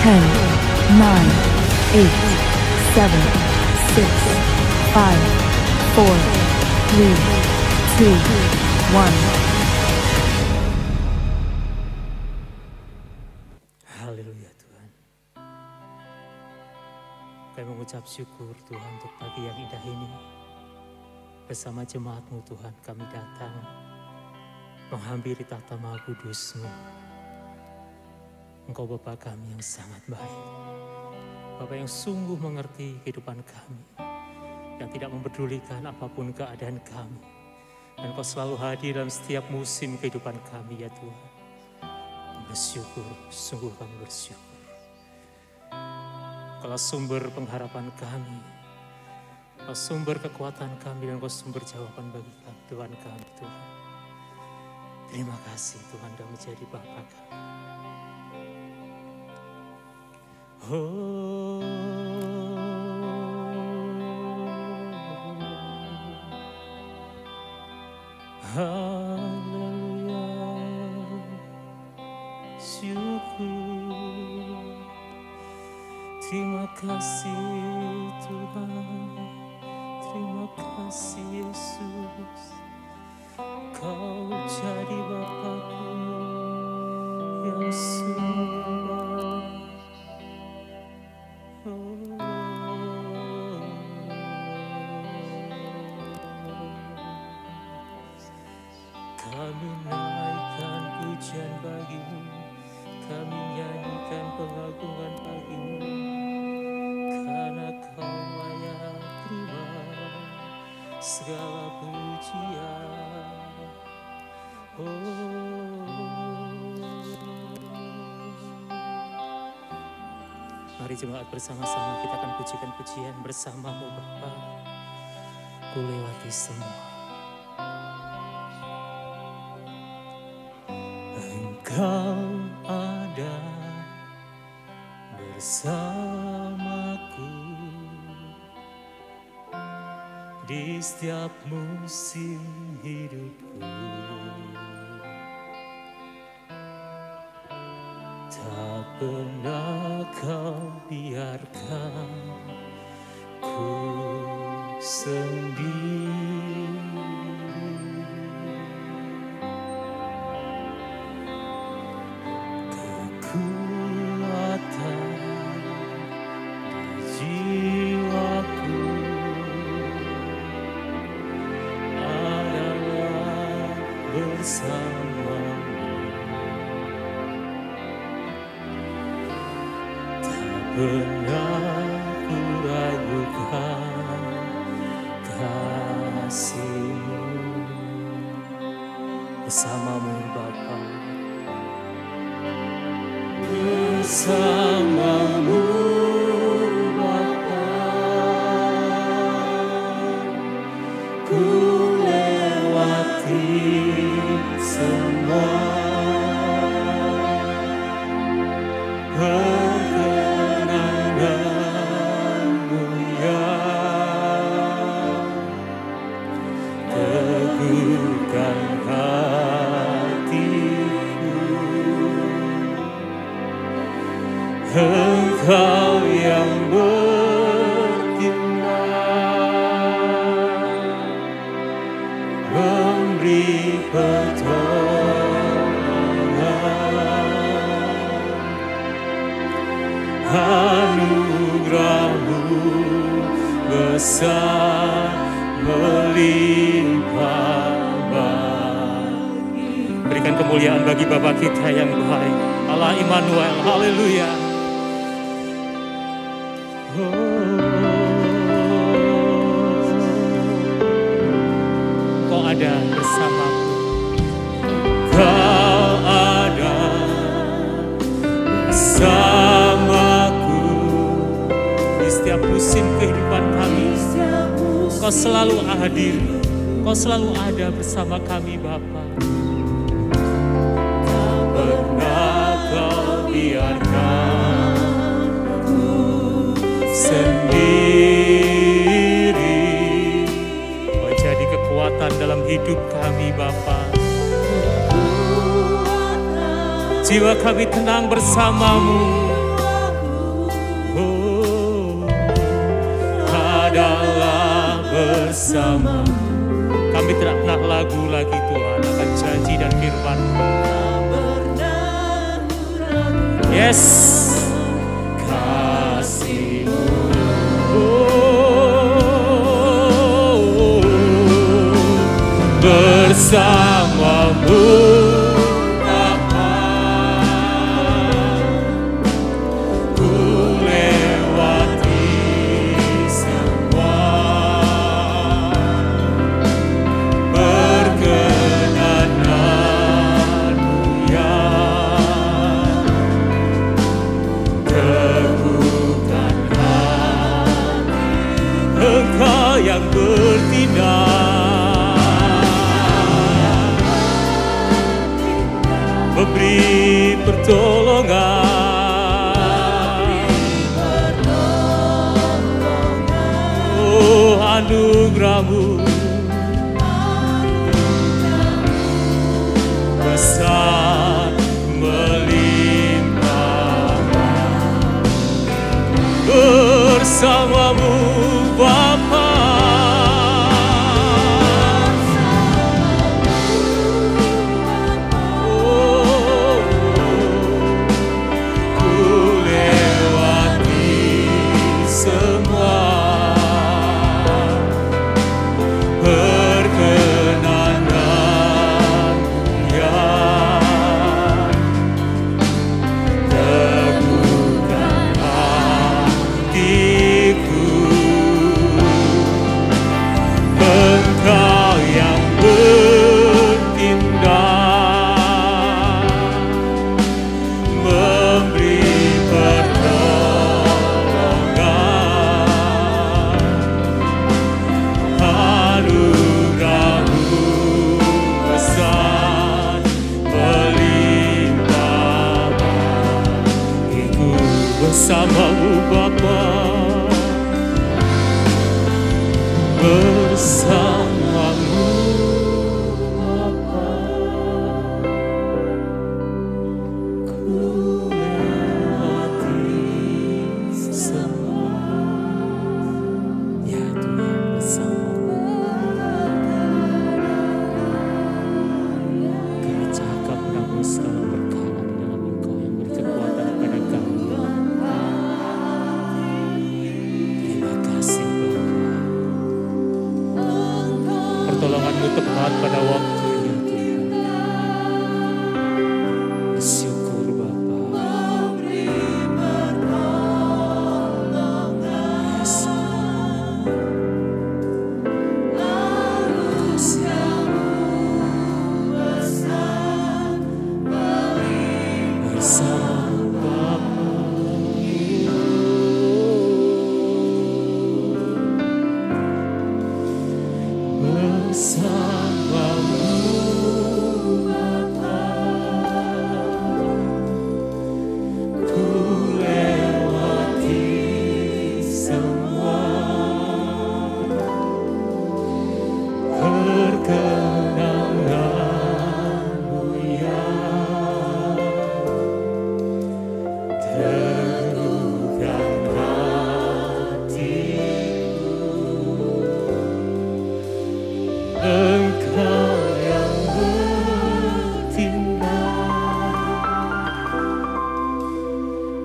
10, 9, 8, 7, 6, 5, 4, 3, 2, 1. Haleluya Tuhan. Kami mengucap syukur Tuhan untuk pagi yang indah ini. Bersama jemaat-Mu Tuhan kami datang menghampiri tahta Maha Kudus-Mu. Engkau Bapa kami yang sangat baik. Bapa yang sungguh mengerti kehidupan kami. Yang tidak mempedulikan apapun keadaan kami. Dan Kau selalu hadir dalam setiap musim kehidupan kami ya Tuhan. Bersyukur, sungguh kami bersyukur. Kau sumber pengharapan kami. Kau sumber kekuatan kami dan Kau sumber jawaban bagi kami, Tuhan kami Tuhan. Terima kasih Tuhan sudah menjadi Bapa kami. Oh, haleluya, syukur, terima kasih Tuhan, terima kasih Yesus, Kau jadi Bapa-Ku yang sungguh baik. Kami naikkan pujian bagi-Mu, kami nyanyikan pengagungan bagi-Mu, karena Kau layak terima segala pujian. Mari jemaat bersama-sama kita akan pujikan pujian bersama-Mu Bapa. Ku lewati semua. Engkau ada bersamaku di setiap musim hidupku. Tak pernah Kau biarkan ku sendiri. Kekuatan di jiwaku adalah bersama-Mu. Pernah ku ragukan kasih-Mu. Bersama-Mu Bapa, bersama-Mu Bapa, ku lewati semua. Engkau yang bertindak, memberi pertolongan, anugerah-Mu besar melimpah bagi. Berikan kemuliaan bagi Bapa kita yang baik, Allah Immanuel, haleluya. Kau ada bersamaku, Kau ada bersamaku di setiap musim kehidupan kami. Kau selalu hadir, Kau selalu ada bersama kami Bapa. Tak pernah Kau biarkan sendiri. Kau jadi kekuatan dalam hidup kami Bapa. Jiwa kami tenang bersama-Mu. bersamamu. Kami tidak pernah lagu lagi Tuhan akan janji dan firman. Yes, kasih-Mu bersamamu Bapa, ku lewati semua, berkenan-Mu ya, teguhkan hati, Engkau yang bertindak. Memberi pertolongan, oh anugerah-Mu besar melimpah, bersama-Mu Bapa. Bersama-Mu Bapa, bersama-Mu Bapa, ku lewati semua. Ya Tuhan, bersama-Mu kami cakap menanggung segala perkara di dalam Engkau yang beri kekuatan kepada kami. Pertolongan-Mu tepat pada waktunya Tuhan. Bersyukur Bapa. Yes. Bersama Bapa. Bersama-Mu Bapa, ku lewati semua, perkenan-Mu ya, teguhkan hatiku, Engkau yang bertindak,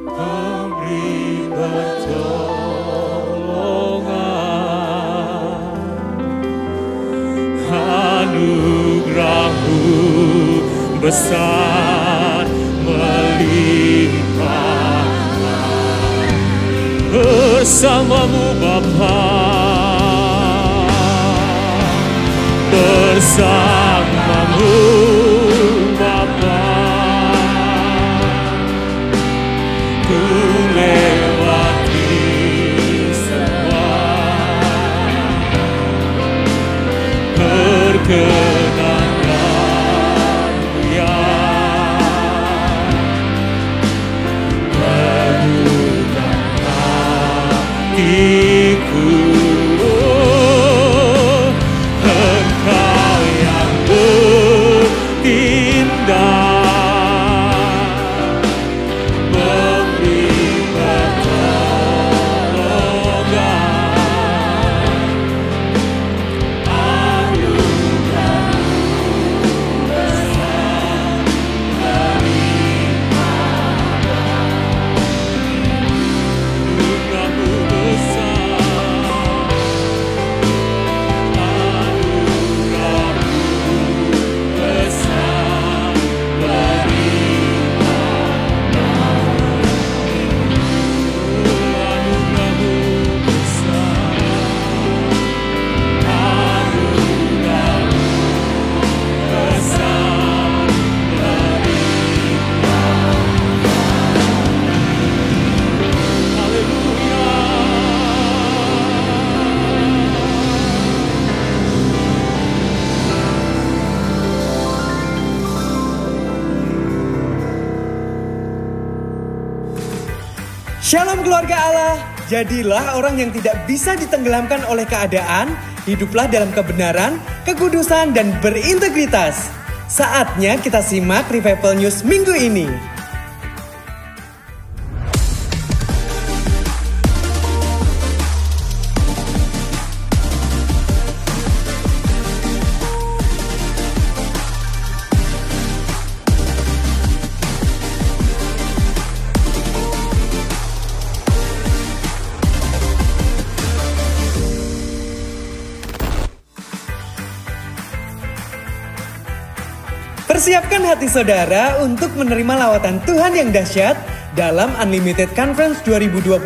memberi pertolongan, anugerah-Mu besar melimpah, bersama-Mu Bapa, bersama-Mu Bapa, ku lewati semua, perkenan-Mu ya, teguhkan hatiku, Engkau yang bertindak, memberi pertolongan, Shalom keluarga Allah, jadilah orang yang tidak bisa ditenggelamkan oleh keadaan, hiduplah dalam kebenaran, kekudusan, dan berintegritas. Saatnya kita simak Revival News minggu ini. Persiapkan hati saudara untuk menerima lawatan Tuhan yang dahsyat dalam Unlimited Conference 2021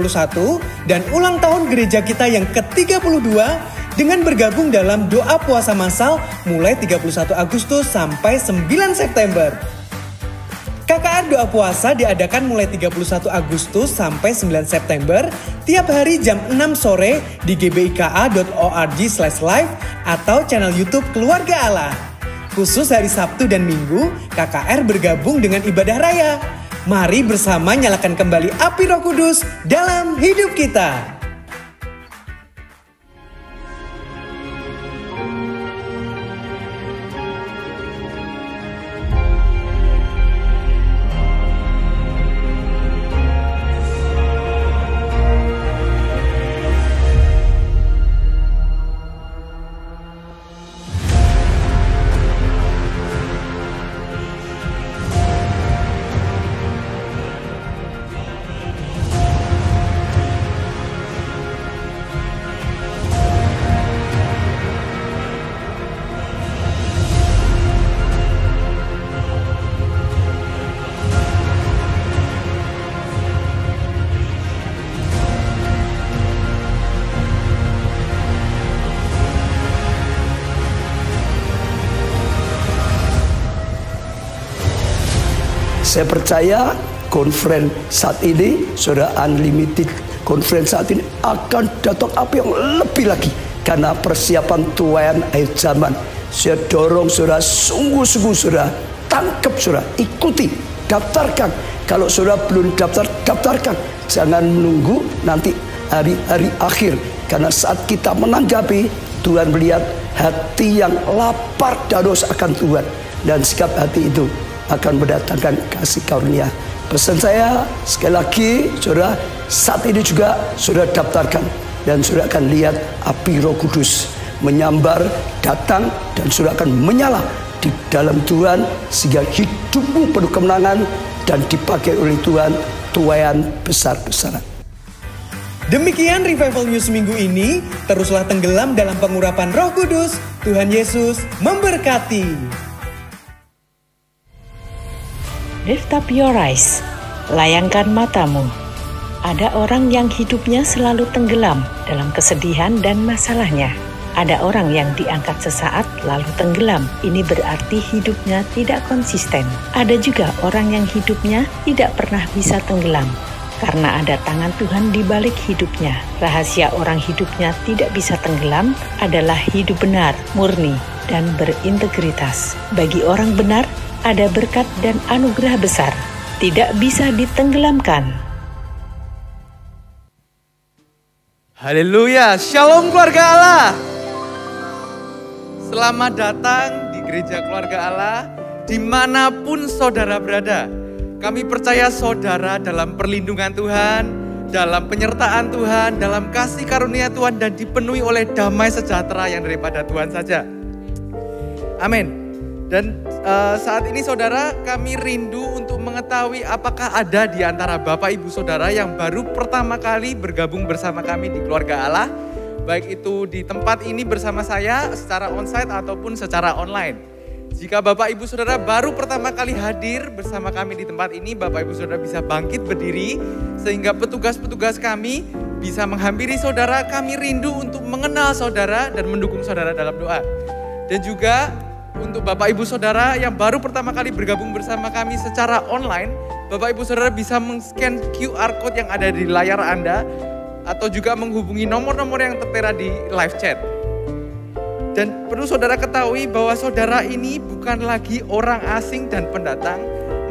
dan ulang tahun gereja kita yang ke-32 dengan bergabung dalam doa puasa massal mulai 31 Agustus sampai 9 September. KKR Doa Puasa diadakan mulai 31 Agustus sampai 9 September tiap hari jam 6 sore di gbika.org/live atau channel YouTube Keluarga Allah. Khusus hari Sabtu dan Minggu, KKR bergabung dengan ibadah raya. Mari bersama nyalakan kembali api Roh Kudus dalam hidup kita. Saya percaya conference saat ini, saudara, Unlimited Conference saat ini akan datang apa yang lebih lagi. Karena persiapan tuayan akhir zaman. Saya dorong saudara, sungguh-sungguh saudara, tangkap saudara, ikuti, daftarkan. Kalau saudara belum daftar, daftarkan. Jangan menunggu nanti hari-hari akhir. Karena saat kita menanggapi, Tuhan melihat hati yang lapar dados akan Tuhan. Dan sikap hati itu akan mendatangkan kasih karunia. Pesan saya sekali lagi, saudara, saat ini juga saudara daftarkan dan saudara akan lihat api Roh Kudus menyambar, datang, dan saudara akan menyala di dalam Tuhan sehingga hidupmu penuh kemenangan dan dipakai oleh Tuhan tuaian besar-besaran. Demikian Revival News minggu ini. Teruslah tenggelam dalam pengurapan Roh Kudus. Tuhan Yesus memberkati. Lift up your eyes, layangkan matamu. Ada orang yang hidupnya selalu tenggelam dalam kesedihan dan masalahnya. Ada orang yang diangkat sesaat lalu tenggelam. Ini berarti hidupnya tidak konsisten. Ada juga orang yang hidupnya tidak pernah bisa tenggelam karena ada tangan Tuhan di balik hidupnya. Rahasia orang hidupnya tidak bisa tenggelam adalah hidup benar, murni, dan berintegritas. Bagi orang benar, ada berkat dan anugerah besar, tidak bisa ditenggelamkan. Haleluya, shalom keluarga Allah. Selamat datang di gereja keluarga Allah, dimanapun saudara berada. Kami percaya saudara dalam perlindungan Tuhan, dalam penyertaan Tuhan, dalam kasih karunia Tuhan, dan dipenuhi oleh damai sejahtera yang daripada Tuhan saja. Amin. Dan saat ini saudara, kami rindu untuk mengetahui apakah ada di antara Bapak Ibu Saudara yang baru pertama kali bergabung bersama kami di keluarga Allah. Baik itu di tempat ini bersama saya secara onsite ataupun secara online. Jika Bapak Ibu Saudara baru pertama kali hadir bersama kami di tempat ini, Bapak Ibu Saudara bisa bangkit berdiri sehingga petugas-petugas kami bisa menghampiri saudara. Kami rindu untuk mengenal saudara dan mendukung saudara dalam doa. Dan juga untuk Bapak Ibu Saudara yang baru pertama kali bergabung bersama kami secara online, Bapak Ibu Saudara bisa men-scan QR Code yang ada di layar Anda atau juga menghubungi nomor-nomor yang tertera di live chat. Dan perlu saudara ketahui bahwa saudara ini bukan lagi orang asing dan pendatang,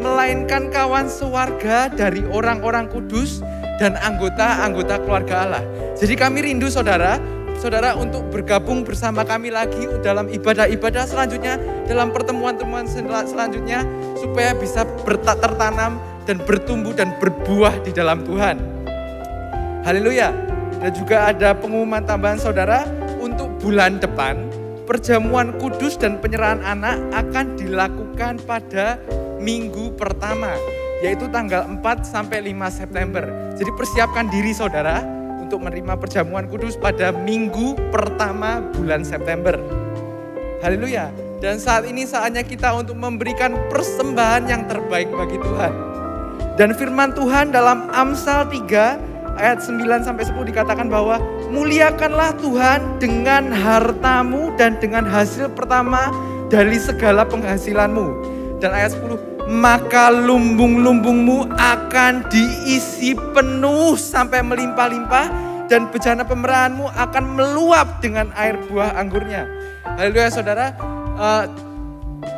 melainkan kawan sewarga dari orang-orang kudus dan anggota-anggota keluarga Allah. Jadi kami rindu saudara untuk bergabung bersama kami lagi dalam ibadah-ibadah selanjutnya, dalam pertemuan-pertemuan selanjutnya, supaya bisa tertanam dan bertumbuh dan berbuah di dalam Tuhan. Haleluya. Dan juga ada pengumuman tambahan saudara, untuk bulan depan, perjamuan kudus dan penyerahan anak akan dilakukan pada minggu pertama, yaitu tanggal 4 sampai 5 September. Jadi persiapkan diri saudara untuk menerima perjamuan kudus pada minggu pertama bulan September. Haleluya. Dan saat ini saatnya kita untuk memberikan persembahan yang terbaik bagi Tuhan. Dan firman Tuhan dalam Amsal 3 ayat 9 sampai 10 dikatakan bahwa muliakanlah Tuhan dengan hartamu dan dengan hasil pertama dari segala penghasilanmu. Dan ayat 10, maka lumbung-lumbungmu akan diisi penuh sampai melimpah-limpah dan bejana pemerahanmu akan meluap dengan air buah anggurnya. Haleluya saudara.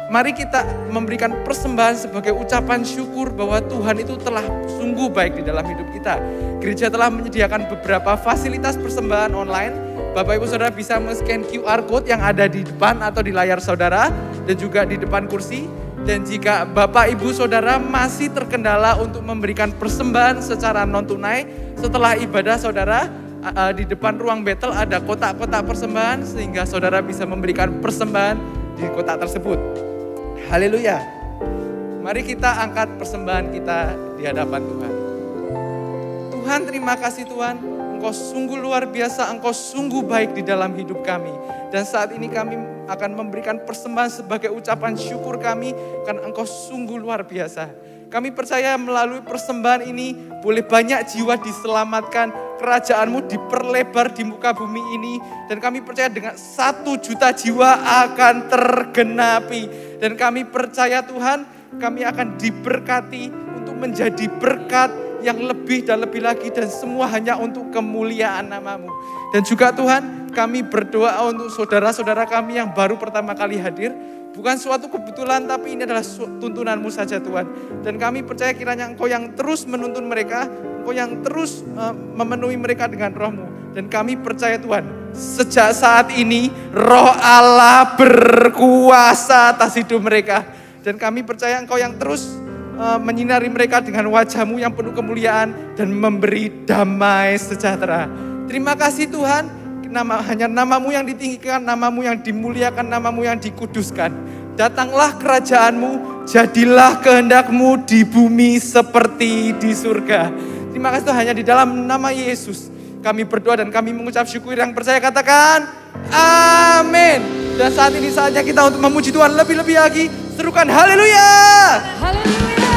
Mari kita memberikan persembahan sebagai ucapan syukur bahwa Tuhan itu telah sungguh baik di dalam hidup kita. Gereja telah menyediakan beberapa fasilitas persembahan online. Bapak Ibu Saudara bisa men-scan QR code yang ada di depan atau di layar saudara dan juga di depan kursi. Dan jika Bapak Ibu Saudara masih terkendala untuk memberikan persembahan secara non tunai, setelah ibadah saudara di depan ruang battle ada kotak-kotak persembahan sehingga saudara bisa memberikan persembahan di kotak tersebut. Haleluya. Mari kita angkat persembahan kita di hadapan Tuhan. Tuhan, terima kasih Tuhan. Engkau sungguh luar biasa, Engkau sungguh baik di dalam hidup kami. Dan saat ini kami akan memberikan persembahan sebagai ucapan syukur kami karena Engkau sungguh luar biasa. Kami percaya melalui persembahan ini boleh banyak jiwa diselamatkan, kerajaan-Mu diperlebar di muka bumi ini. Dan kami percaya dengan 1 juta jiwa akan tergenapi. Dan kami percaya Tuhan, kami akan diberkati untuk menjadi berkat yang lebih dan lebih lagi. Dan semua hanya untuk kemuliaan nama-Mu. Dan juga Tuhan, kami berdoa untuk saudara-saudara kami yang baru pertama kali hadir. Bukan suatu kebetulan, tapi ini adalah tuntunan-Mu saja Tuhan. Dan kami percaya kiranya Engkau yang terus menuntun mereka, Engkau yang terus memenuhi mereka dengan Roh-Mu. Dan kami percaya Tuhan, sejak saat ini Roh Allah berkuasa atas hidup mereka. Dan kami percaya Engkau yang terus menyinari mereka dengan wajah-Mu yang penuh kemuliaan dan memberi damai sejahtera. Terima kasih Tuhan, hanya nama-Mu yang ditinggikan, nama-Mu yang dimuliakan, nama-Mu yang dikuduskan. Datanglah kerajaan-Mu, jadilah kehendak-Mu di bumi seperti di surga. Terima kasih Tuhan, hanya di dalam nama Yesus kami berdoa dan kami mengucap syukur. Yang percaya katakan amin. Dan saat ini saatnya kita untuk memuji Tuhan lebih-lebih lagi. Serukan haleluya. Haleluya.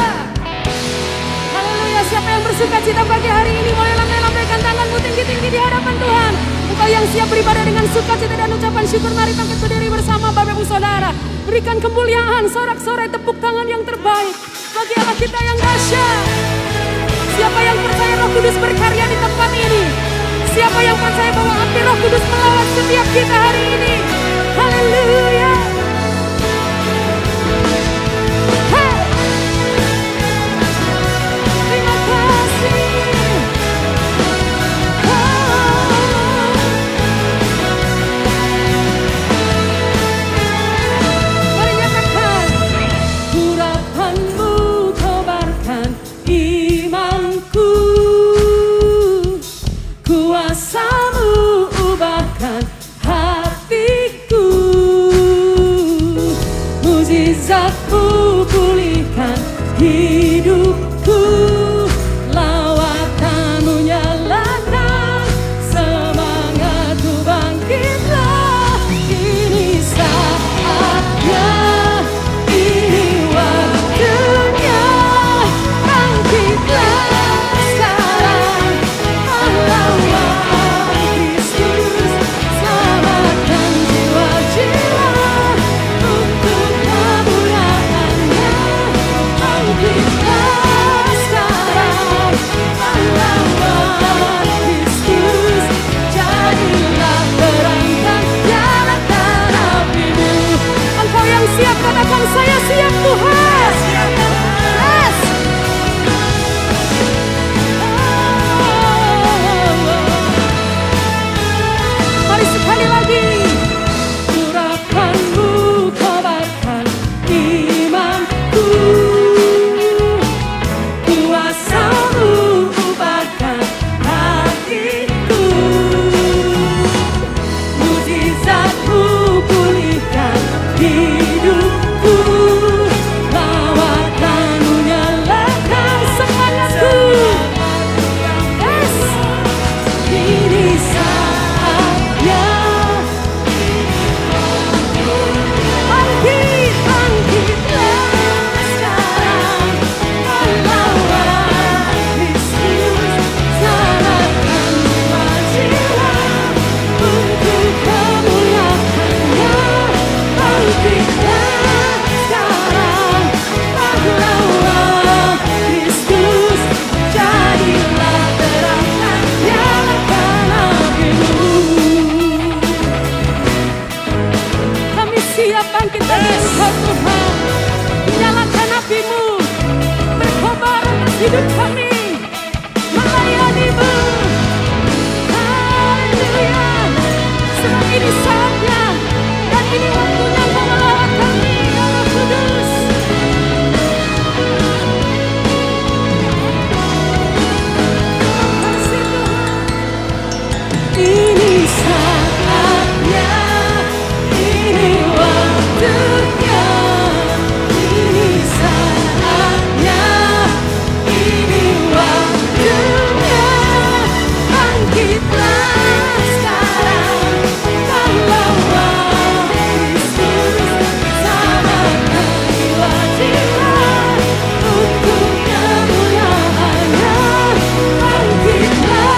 Haleluya. Siapa yang bersuka cita pagi hari ini boleh lambaikan tanganmu tinggi-tinggi di hadapan Tuhan. Engkau yang siap beribadah dengan sukacita dan ucapan syukur, mari bangkit berdiri bersama Bapak Ibu Saudara. Berikan kemuliaan, sorak-sorai tepuk tangan yang terbaik bagi Allah kita yang dahsyat. Siapa yang percaya Roh Kudus berkarya di tempat ini? Siapa yang percaya bahwa api Roh Kudus melawat setiap kita hari ini? Haleluya. Terima kasih. Mari nyatakan, urapanmu kobarkan imanku, kuasa-Mu ubahkan hatiku, mujizat-Mu pulihkan hidupku, lawatan-Mu nyalakan semangatku, bangkitlah, ini saatnya, ini waktunya, bangkitlah sekarang, pahlawan Kristus, selamatkan jiwa-jiwa untuk kemuliaan-Nya, bangkitlah. hidup kami melayani-Mu. Haleluya. Sebab ini saatnya dan ini waktunya Engkau melawat kami, ya Roh Kudus. Kasih Tuhan. Ini saatnya, ini waktunya, ini saatnya, ini waktunya. Bangkitlah sekarang, kau lawan Kristus, selamatkan jiwa-jiwa untuk kemuliaan-Nya. Bangkitlah,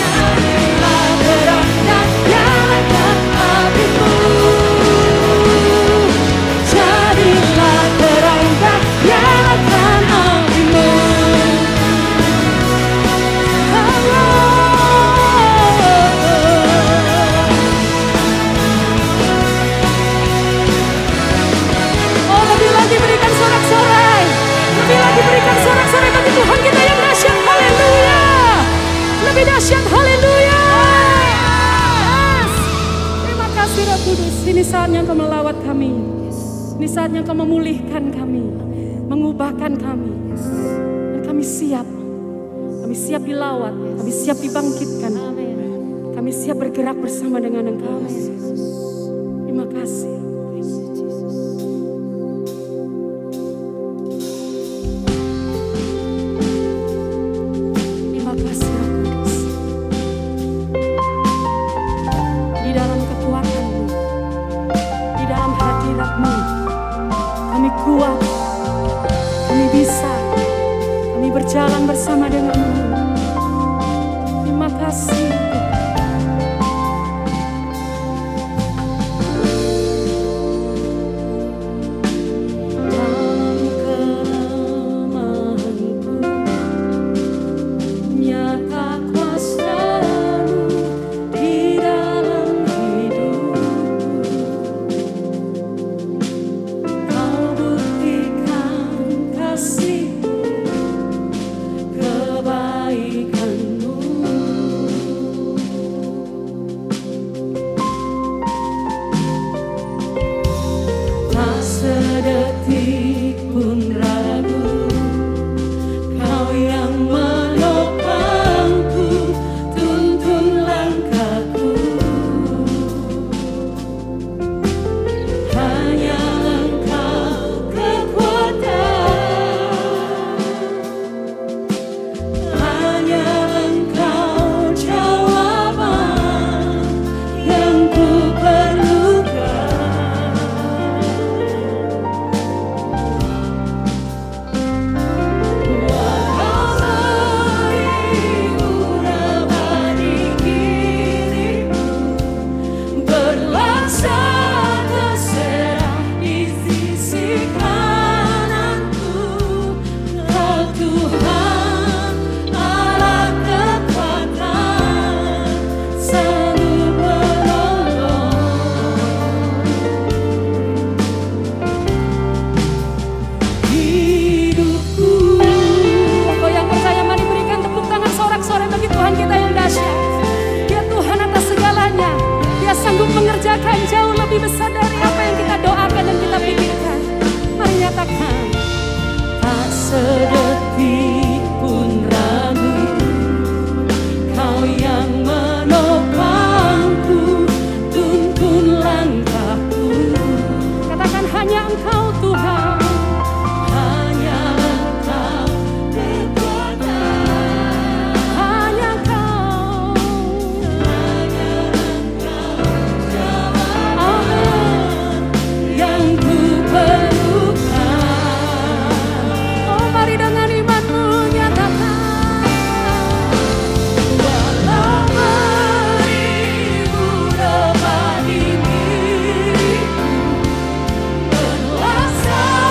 jadilah terang dan nyalakan apimu. Jadilah terang dan nyalakan apimu. Oh, lebih lagi berikan sorak-sorai. Lebih lagi berikan sorak-sorai bagi Tuhan kita yang dahsyat. Haleluya. Lebih dahsyat. Haleluya. Yes. Terima kasih Roh Kudus. Ini saatnya Engkau melawat kami. Ini saatnya Engkau memulihkan kami, mengubahkan kami. Dan kami siap. Kami siap dilawat. Kami siap dibangkitkan. Kami siap bergerak bersama dengan Engkau. Terima kasih. Terima kasih Roh Kudus. Di dalam kekuatan-Mu, di dalam hadirat-Mu, kami kuat, kami bisa, kami berjalan bersama dengan-Mu. Terima kasih. Dalam kelemahanku, nyata kuasa-Mu di dalam hidupku. Kau buktikan kasih-Mu, kebaikan-Mu. Tak sedetik pun ragu, Kau yang menopangku, tuntun langkahku. Hanya Engkau kekuatan, hanya Engkau jawaban yang ku perlukan. Mengerjakan jauh lebih besar dari apa yang kita doakan dan kita pikirkan. Mari nyatakan. Tak sedetik pun ragu, Kau yang menopangku, tuntun langkahku. Katakan hanya Engkau Tuhan. Hanya Engkau kekuatan, hanya Engkau. Yang ku perlukan. Oh, mari dengan iman-Mu nyatakan. Walau beribu depan diriku, berlaksana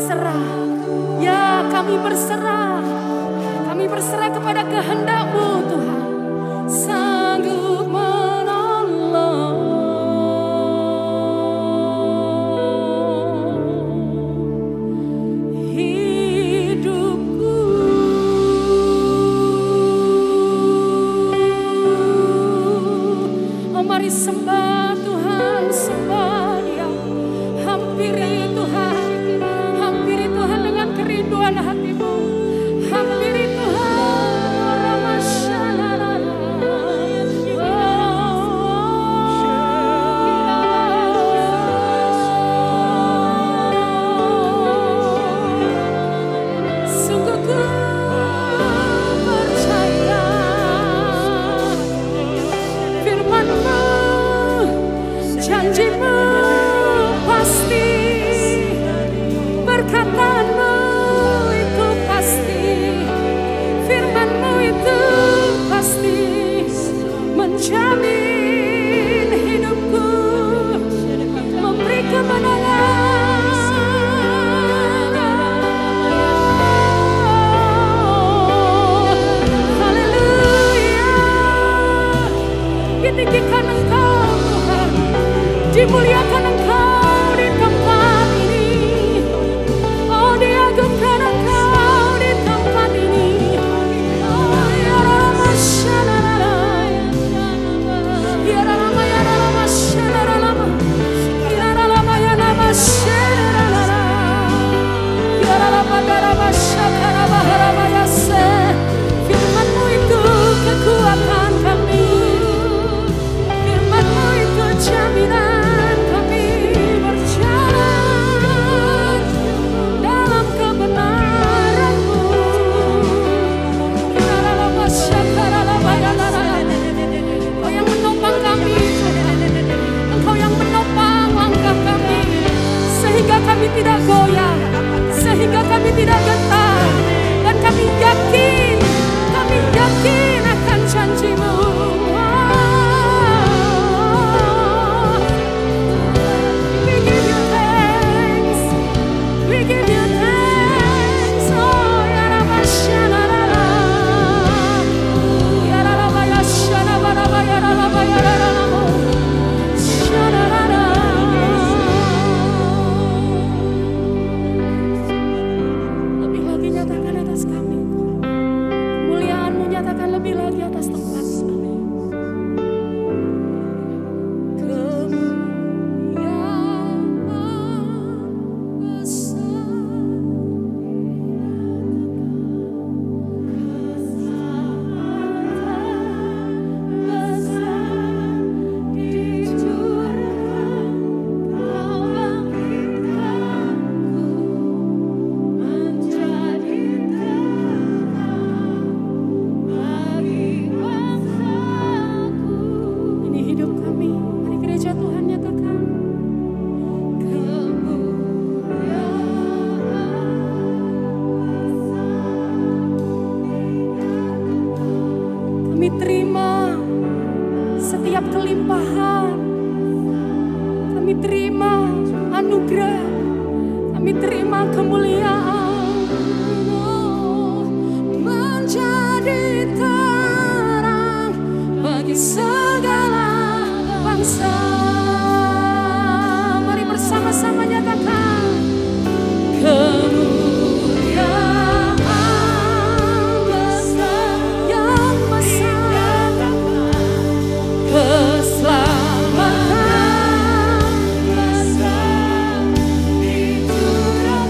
berserah. Ya, kami berserah. Kami berserah kepada kehendak-Mu Tuhan. Sanggup menolong hidupku. Oh, mari sembah Tuhan, sembah Dia. Hampiri Tuhan, hampiri Tuhan dengan kerinduan hatimu. Hampiri Tuhan, Ramasyanarara. Sungguh ku percaya firman-Mu, janji-Mu pasti, perkataan-Mu itu pasti, firman-Mu itu pasti menjamin hidupku, memberi kemenangan. Haleluya, ditinggikan Engkau Tuhan, dimuliakan Engkau di tempat ini. Oh, diagungkan Engkau di tempat ini. Oh, ya Ramasyanarara, ya Rama, ya Ramasyanarara, ya Rama, ya Ramasyanarara, ya Rama, ya Ramasyanarara. Firman-Mu itu kekuatan kami, firman-Mu itu jaminan kami berjalan dalam kebenaran-Mu. Engkau yang menopang kami, Engkau yang menopang langkah kami, sehingga kami tidak goyah, sehingga kami tidak gentar, dan kami yakin akan janji-Mu. We give you thanks, we give you thanks. Oh, ya Ramasyanarara, ya Rama, ya Syanarara, ya Rama, ya Rama, Syanarara. Lebih lagi nyatakan atas kami, kemuliaan-Mu nyatakan lebih lagi atas tempat ini. Ini hidup kami, mari gereja Tuhan nyatakan. Kami terima setiap kelimpahan, kami terima anugerah, kami terima kemuliaan. Menjadi terang bagi segala bangsa. Mari bersama-sama nyatakan kemuliaan besar yang besar, keselamatan besar dicurahkan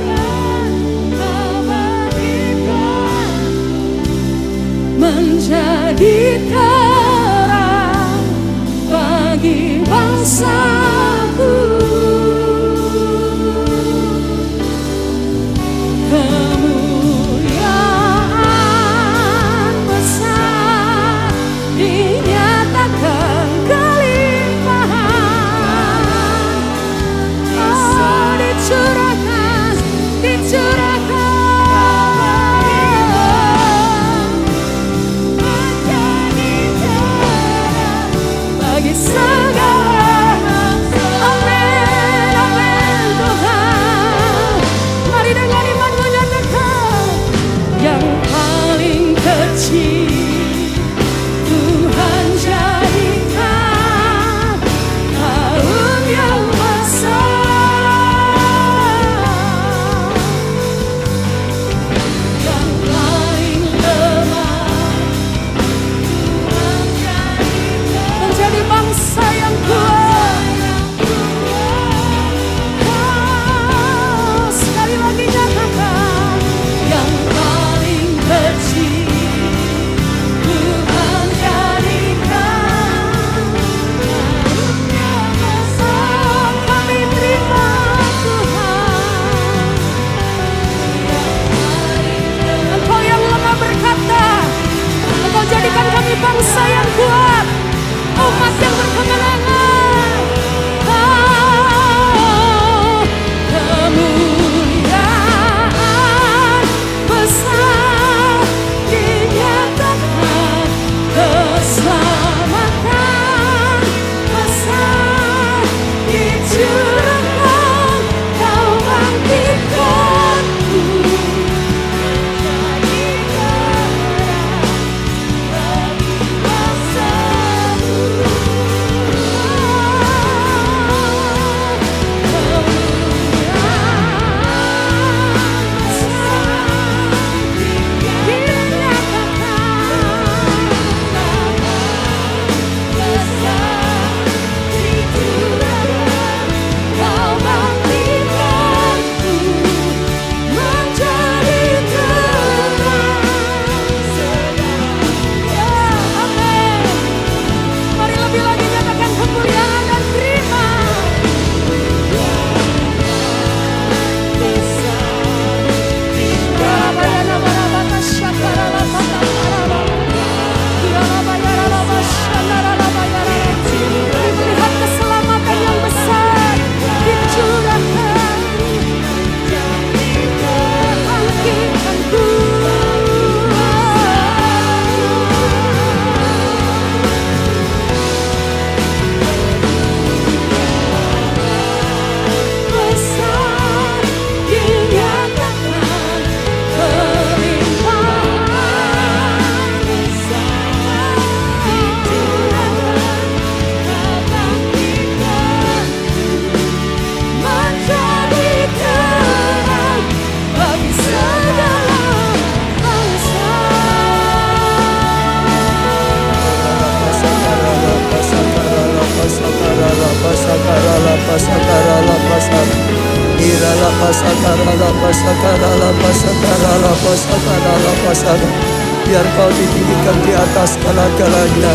Biar kau ditinggikan di atas segala-galanya.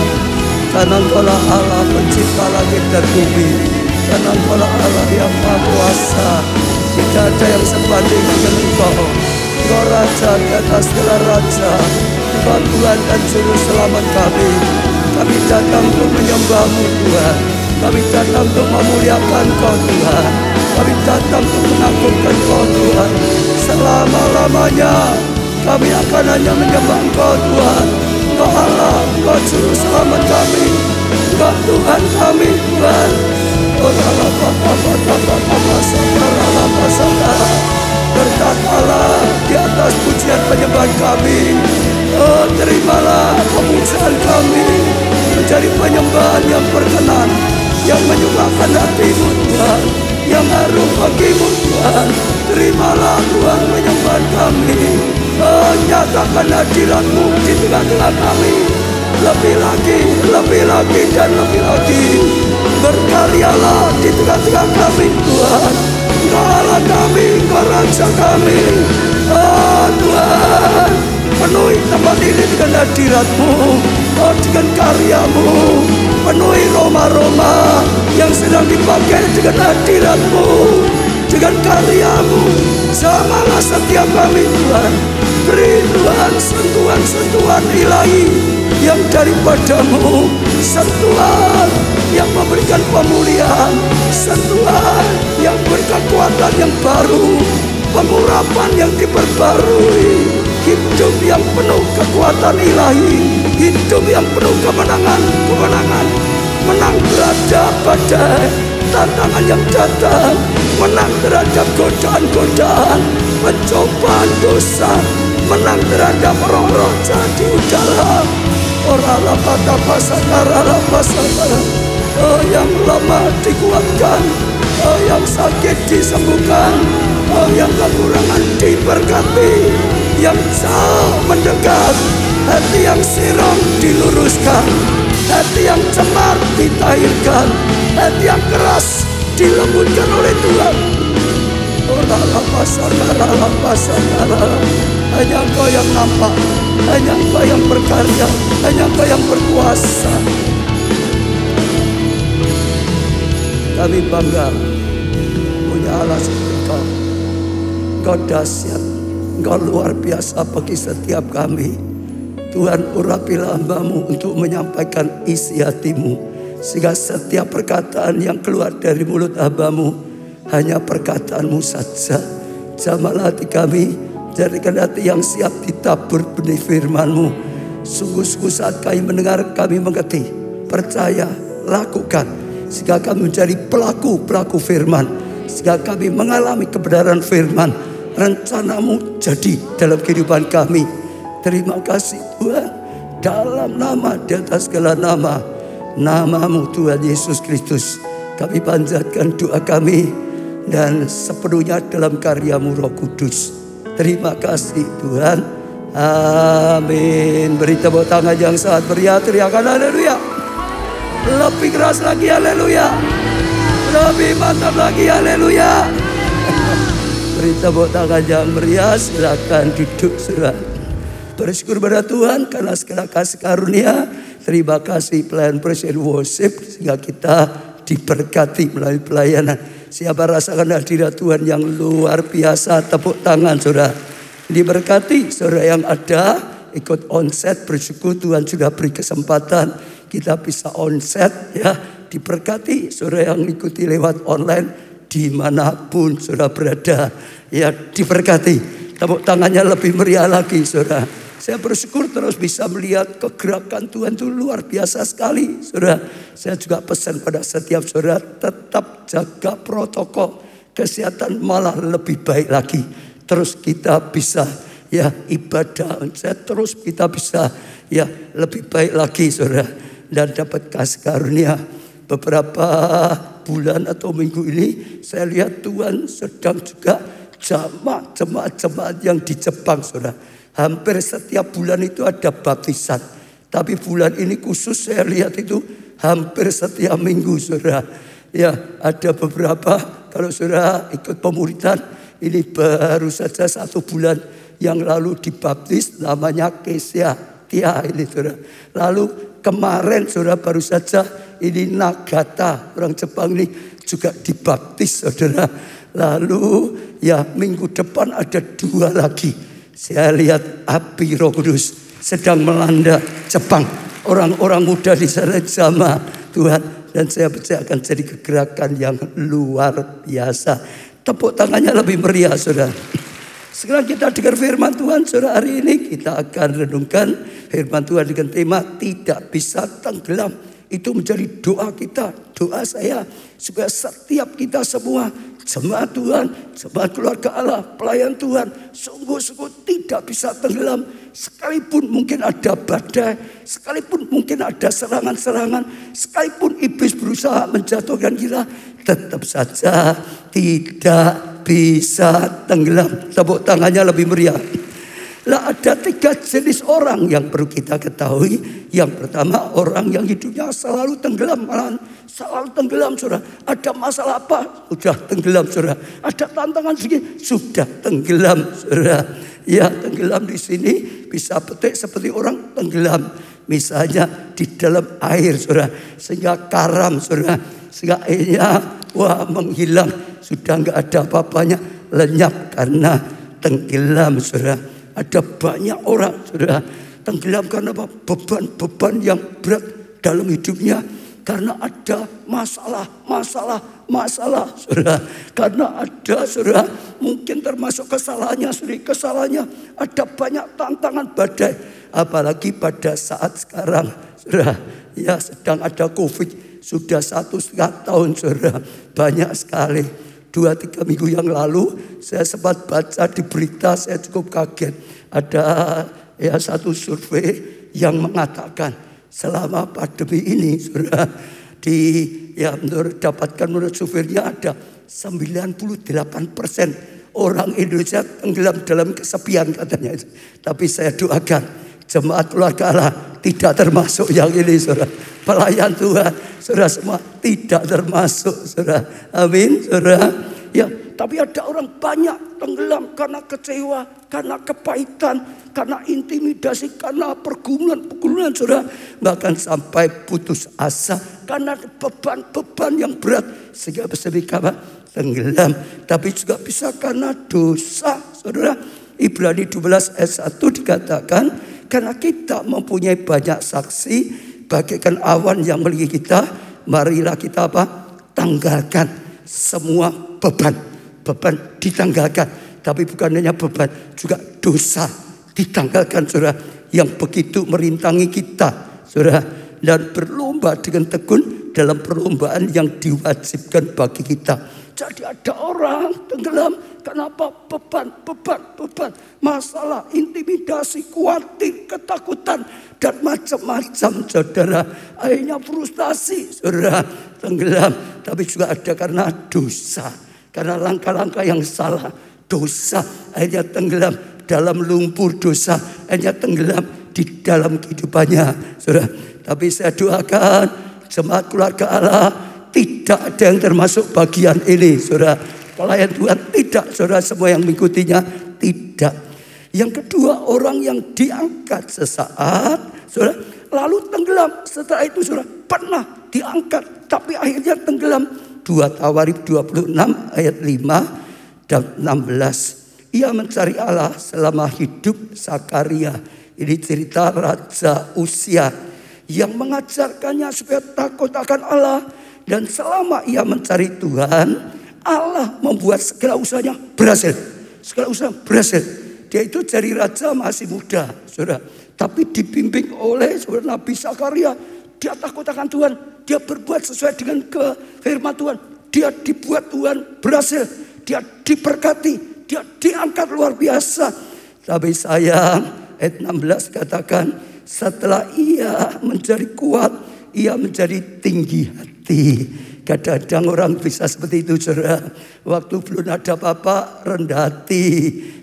Karena Engkaulah Allah pencipta langit dan bumi. Karena Engkaulah Allah yang Maha Kuasa. Tidak ada yang sebanding dengan Engkau. Engkau Raja di atas segala raja. Engkau Tuhan dan Juru Selamat kami. Kami datang untuk menyembah-Mu Tuhan. Kami datang untuk memuliakan Kau Tuhan. Kami datang untuk mengagungkan Kau Tuhan. Selama-lamanya kami akan hanya menyembah Engkau Tuhan. Engkau Allah, Engkau Juru Selamat kami. Engkau Tuhan kami Tuhan. Berkatalah di atas pujian penyembahan kami. Oh, terimalah pemujaan kami menjadi penyembahan yang berkenan, yang menyukakan hati-Mu Tuhan, yang harum bagi-Mu Tuhan. Terimalah Tuhan penyembahan kami. Oh, nyatakan hadirat-Mu di tengah-tengah kami. Lebih lagi dan lebih lagi. Berkaryalah di tengah-tengah kami Tuhan. Engkau Allah kami, Engkau Raja kami. Oh Tuhan, penuhi tempat ini dengan hadirat-Mu. Oh, dengan karya-Mu. Penuhi Roma-Roma yang sedang dipakai dengan hadirat-Mu, dengan karya-Mu. Jamahlah setiap kami Tuhan. Beri Tuhan sentuhan-sentuhan ilahi yang daripada-Mu. Sentuhan yang memberikan pemulihan. Sentuhan yang berkekuatan yang baru. Pengurapan yang diperbarui. Hidup yang penuh kekuatan ilahi. Hidup yang penuh kemenangan. Menang terhadap badai, tantangan yang datang. Menang terhadap godaan-godaan, pencobaan dosa. Menang terhadap roh-roh jadi udara. Orang pada pasar. Oh, yang lemah dikuatkan. Oh, yang sakit disembuhkan. Oh, yang kekurangan diberkati. Yang jauh mendekat. Hati yang siram diluruskan. Hati yang cemar ditahirkan. Hati yang keras dilembutkan oleh Tuhan. Hanya Engkau yang nampak. Hanya Engkau yang berkarya. Hanya Engkau yang berkuasa. Kami bangga punya Allah seperti Engkau. Engkau dahsyat. Engkau luar biasa bagi setiap kami. Tuhan, urapilah hamba-Mu untuk menyampaikan isi hati-Mu. Sehingga setiap perkataan yang keluar dari mulut hamba-Mu hanya perkataan-Mu saja. Jamahlah hati kami, jadikan hati yang siap ditabur benih firman-Mu. Sungguh-sungguh saat kami mendengar, kami mengerti. Percaya, lakukan. Sehingga kami menjadi pelaku-pelaku firman. Sehingga kami mengalami kebenaran firman. Rencana-Mu jadi dalam kehidupan kami. Terima kasih Tuhan. Dalam nama, di atas segala nama, nama-Mu Tuhan Yesus Kristus, kami panjatkan doa kami. Dan sepenuhnya dalam karya-Mu Roh Kudus. Terima kasih Tuhan. Amin. Beri tepuk tangan yang sangat meriah. Teriakan haleluya. Lebih keras lagi haleluya. Lebih mantap lagi haleluya. Beri tepuk tangan yang meriah. Silakan duduk saudara. Bersyukur pada Tuhan karena segala kasih karunia. Terima kasih pelayan presiden worship sehingga kita diberkati melalui pelayanan. Siapa rasakan hadirat Tuhan yang luar biasa, tepuk tangan saudara. Diberkati saudara yang ada ikut onset, bersyukur Tuhan sudah beri kesempatan kita bisa onset ya. Diberkati saudara yang ikuti lewat online dimanapun saudara berada ya, diberkati. Tepuk tangannya lebih meriah lagi saudara. Saya bersyukur terus bisa melihat kegerakan Tuhan itu luar biasa sekali saudara. Saya juga pesan pada setiap saudara tetap jaga protokol kesehatan, malah lebih baik lagi. Terus kita bisa ya ibadah, terus kita bisa ya lebih baik lagi saudara. Dan dapat kasih karunia beberapa bulan atau minggu ini saya lihat Tuhan sedang juga jemaat-jemaat yang di Jepang saudara. Hampir setiap bulan itu ada baptisan. Tapi bulan ini khusus saya lihat itu hampir setiap minggu saudara. Ya ada beberapa, kalau saudara ikut pemuridan ini baru saja 1 bulan yang lalu dibaptis, namanya Kesia Tia ini saudara. Lalu kemarin saudara baru saja ini Nagata, orang Jepang ini juga dibaptis saudara. Lalu ya minggu depan ada 2 lagi. Saya lihat api Roh Kudus sedang melanda Jepang. Orang-orang muda di sana sama Tuhan. Dan saya percaya akan jadi kegerakan yang luar biasa. Tepuk tangannya lebih meriah saudara. Sekarang kita dengar firman Tuhan saudara. Hari ini kita akan renungkan firman Tuhan dengan tema tidak bisa tenggelam. Itu menjadi doa kita, doa saya. Supaya setiap kita semua, jemaat Tuhan, jemaat keluarga Allah, pelayan Tuhan, sungguh-sungguh tidak bisa tenggelam. Sekalipun mungkin ada badai, sekalipun mungkin ada serangan-serangan, sekalipun iblis berusaha menjatuhkan kita, tetap saja tidak bisa tenggelam. Tepuk tangannya lebih meriah. Lah ada 3 jenis orang yang perlu kita ketahui. Yang pertama, orang yang hidupnya selalu tenggelam, malahan selalu tenggelam saudara. Ada masalah apa? Sudah tenggelam saudara. Ada tantangan sedikit, sudah tenggelam saudara. Ya, tenggelam di sini bisa petik seperti orang tenggelam. Misalnya di dalam air saudara, sehingga karam saudara, sehingga airnya menghilang, sudah enggak ada apa-apanya, lenyap karena tenggelam saudara. Ada banyak orang saudara tenggelam karena apa? Beban-beban yang berat dalam hidupnya. Karena ada masalah saudara. Karena ada saudara mungkin termasuk kesalahannya saudara. Kesalahannya ada banyak tantangan badai. Apalagi pada saat sekarang saudara. Ya sedang ada COVID. Sudah 1,5 tahun saudara. Banyak sekali. 2-3 minggu yang lalu saya sempat baca di berita, saya cukup kaget. Ada ya satu survei yang mengatakan selama pandemi ini saudara, menurut surveinya ada 98% orang Indonesia tenggelam dalam kesepian katanya. Tapi saya doakan jemaat keluarga Allah tidak termasuk yang ini saudara. Pelayan Tuhan saudara semua tidak termasuk saudara. Amin saudara. Ya, tapi ada orang banyak tenggelam karena kecewa, karena kepahitan, karena intimidasi, karena pergumulan saudara. Bahkan sampai putus asa karena beban-beban yang berat. Sehingga bisa tenggelam. Tapi juga bisa karena dosa saudara. Ibrani 12 ayat 1 dikatakan, karena kita mempunyai banyak saksi bagaikan awan yang melihat kita, marilah kita tanggalkan semua beban ditanggalkan. Tapi bukan hanya beban, juga dosa ditanggalkan saudara, yang begitu merintangi kita saudara. Dan berlomba dengan tekun dalam perlombaan yang diwajibkan bagi kita. Jadi ada orang tenggelam kenapa? Beban, masalah, intimidasi, khawatir, ketakutan, dan macam-macam saudara. Akhirnya frustasi saudara, tenggelam. Tapi juga ada karena dosa, karena langkah-langkah yang salah, dosa akhirnya tenggelam dalam lumpur dosa, akhirnya tenggelam di dalam kehidupannya saudara. Tapi saya doakan jemaat keluarga Allah tidak ada yang termasuk bagian ini saudara. Pelayan Tuhan tidak saudara, semua yang mengikutinya tidak. Yang kedua, orang yang diangkat sesaat saudara lalu tenggelam. Setelah itu saudara pernah diangkat tapi akhirnya tenggelam. 2 Tawarikh 26 ayat 5 dan 16. Ia mencari Allah selama hidup Zakaria. Ini cerita Raja Uzia yang mengajarkannya supaya takut akan Allah. Dan selama ia mencari Tuhan, Allah membuat segala usahanya berhasil. Segala usaha berhasil. Dia itu jadi raja masih muda saudara. Tapi dibimbing oleh saudara Nabi Zakaria. Dia takut akan Tuhan. Dia berbuat sesuai dengan firman Tuhan. Dia dibuat Tuhan berhasil. Dia diberkati. Dia diangkat luar biasa. Tapi sayang, ayat 16 katakan, setelah ia menjadi kuat, ia menjadi tinggi hati. Kadang-kadang orang bisa seperti itu saudara. Waktu belum ada apa-apa rendah hati.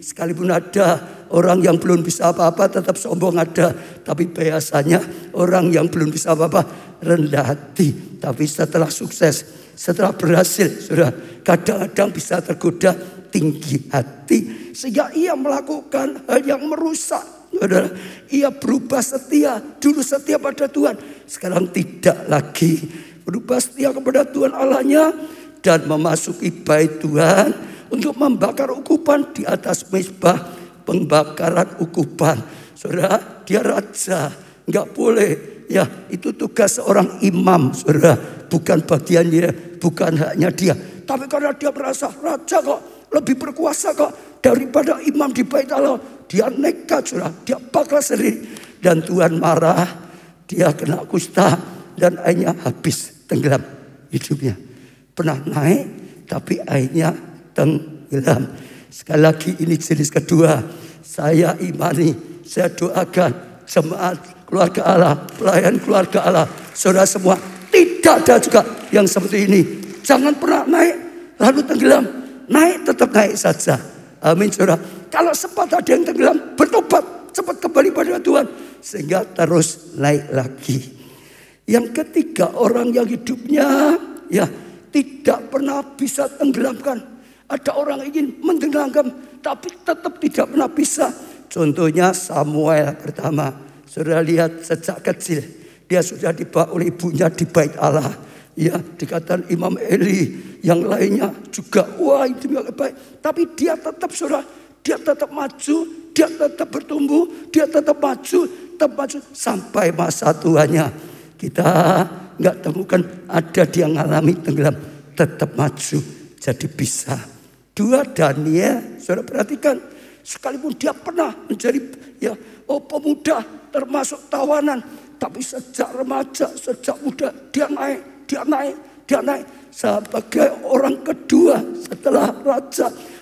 Sekalipun ada orang yang belum bisa apa-apa tetap sombong ada. Tapi biasanya orang yang belum bisa apa-apa rendah hati. Tapi setelah sukses, setelah berhasil saudara, kadang-kadang bisa tergoda tinggi hati, sehingga ia melakukan hal yang merusak. Saudara, ia berubah setia, dulu setia pada Tuhan, sekarang tidak lagi. Berubah setia kepada Tuhan Allahnya dan memasuki bait Tuhan untuk membakar ukupan di atas mezbah pembakaran ukupan. Saudara, dia raja, nggak boleh. Ya, itu tugas seorang imam, saudara. Bukan bagiannya, bukan haknya dia. Tapi karena dia merasa raja kok, lebih berkuasa kok daripada imam di bait Allah, dia nekat, saudara. Dia bakar sendiri. Dan Tuhan marah, dia kena kusta dan akhirnya habis, tenggelam hidupnya. Pernah naik, tapi akhirnya tenggelam. Sekali lagi ini jenis kedua. Saya imani, saya doakan jemaat keluarga Allah, pelayan keluarga Allah, saudara semua, tidak ada juga yang seperti ini. Jangan pernah naik lalu tenggelam. Naik tetap naik saja. Amin, saudara. Kalau sempat ada yang tenggelam, bertobat, cepat kembali pada Tuhan, sehingga terus naik lagi. Yang ketiga, orang yang hidupnya ya tidak pernah bisa tenggelamkan. Ada orang ingin mentenggelamkan, tapi tetap tidak pernah bisa. Contohnya Samuel pertama. Saudara lihat, sejak kecil dia sudah dibawa oleh ibunya di bait Allah. Ya, dikatakan Imam Eli, yang lainnya juga wah itu yang baik. Tapi dia tetap, saudara, dia tetap maju, dia tetap bertumbuh, dia tetap maju sampai masa tuanya. Kita nggak temukan ada dia mengalami tenggelam, tetap maju jadi bisa. 2 Daniel, saudara perhatikan, sekalipun dia pernah menjadi pemuda termasuk tawanan, tapi sejak remaja, sejak muda dia naik sebagai orang kedua setelah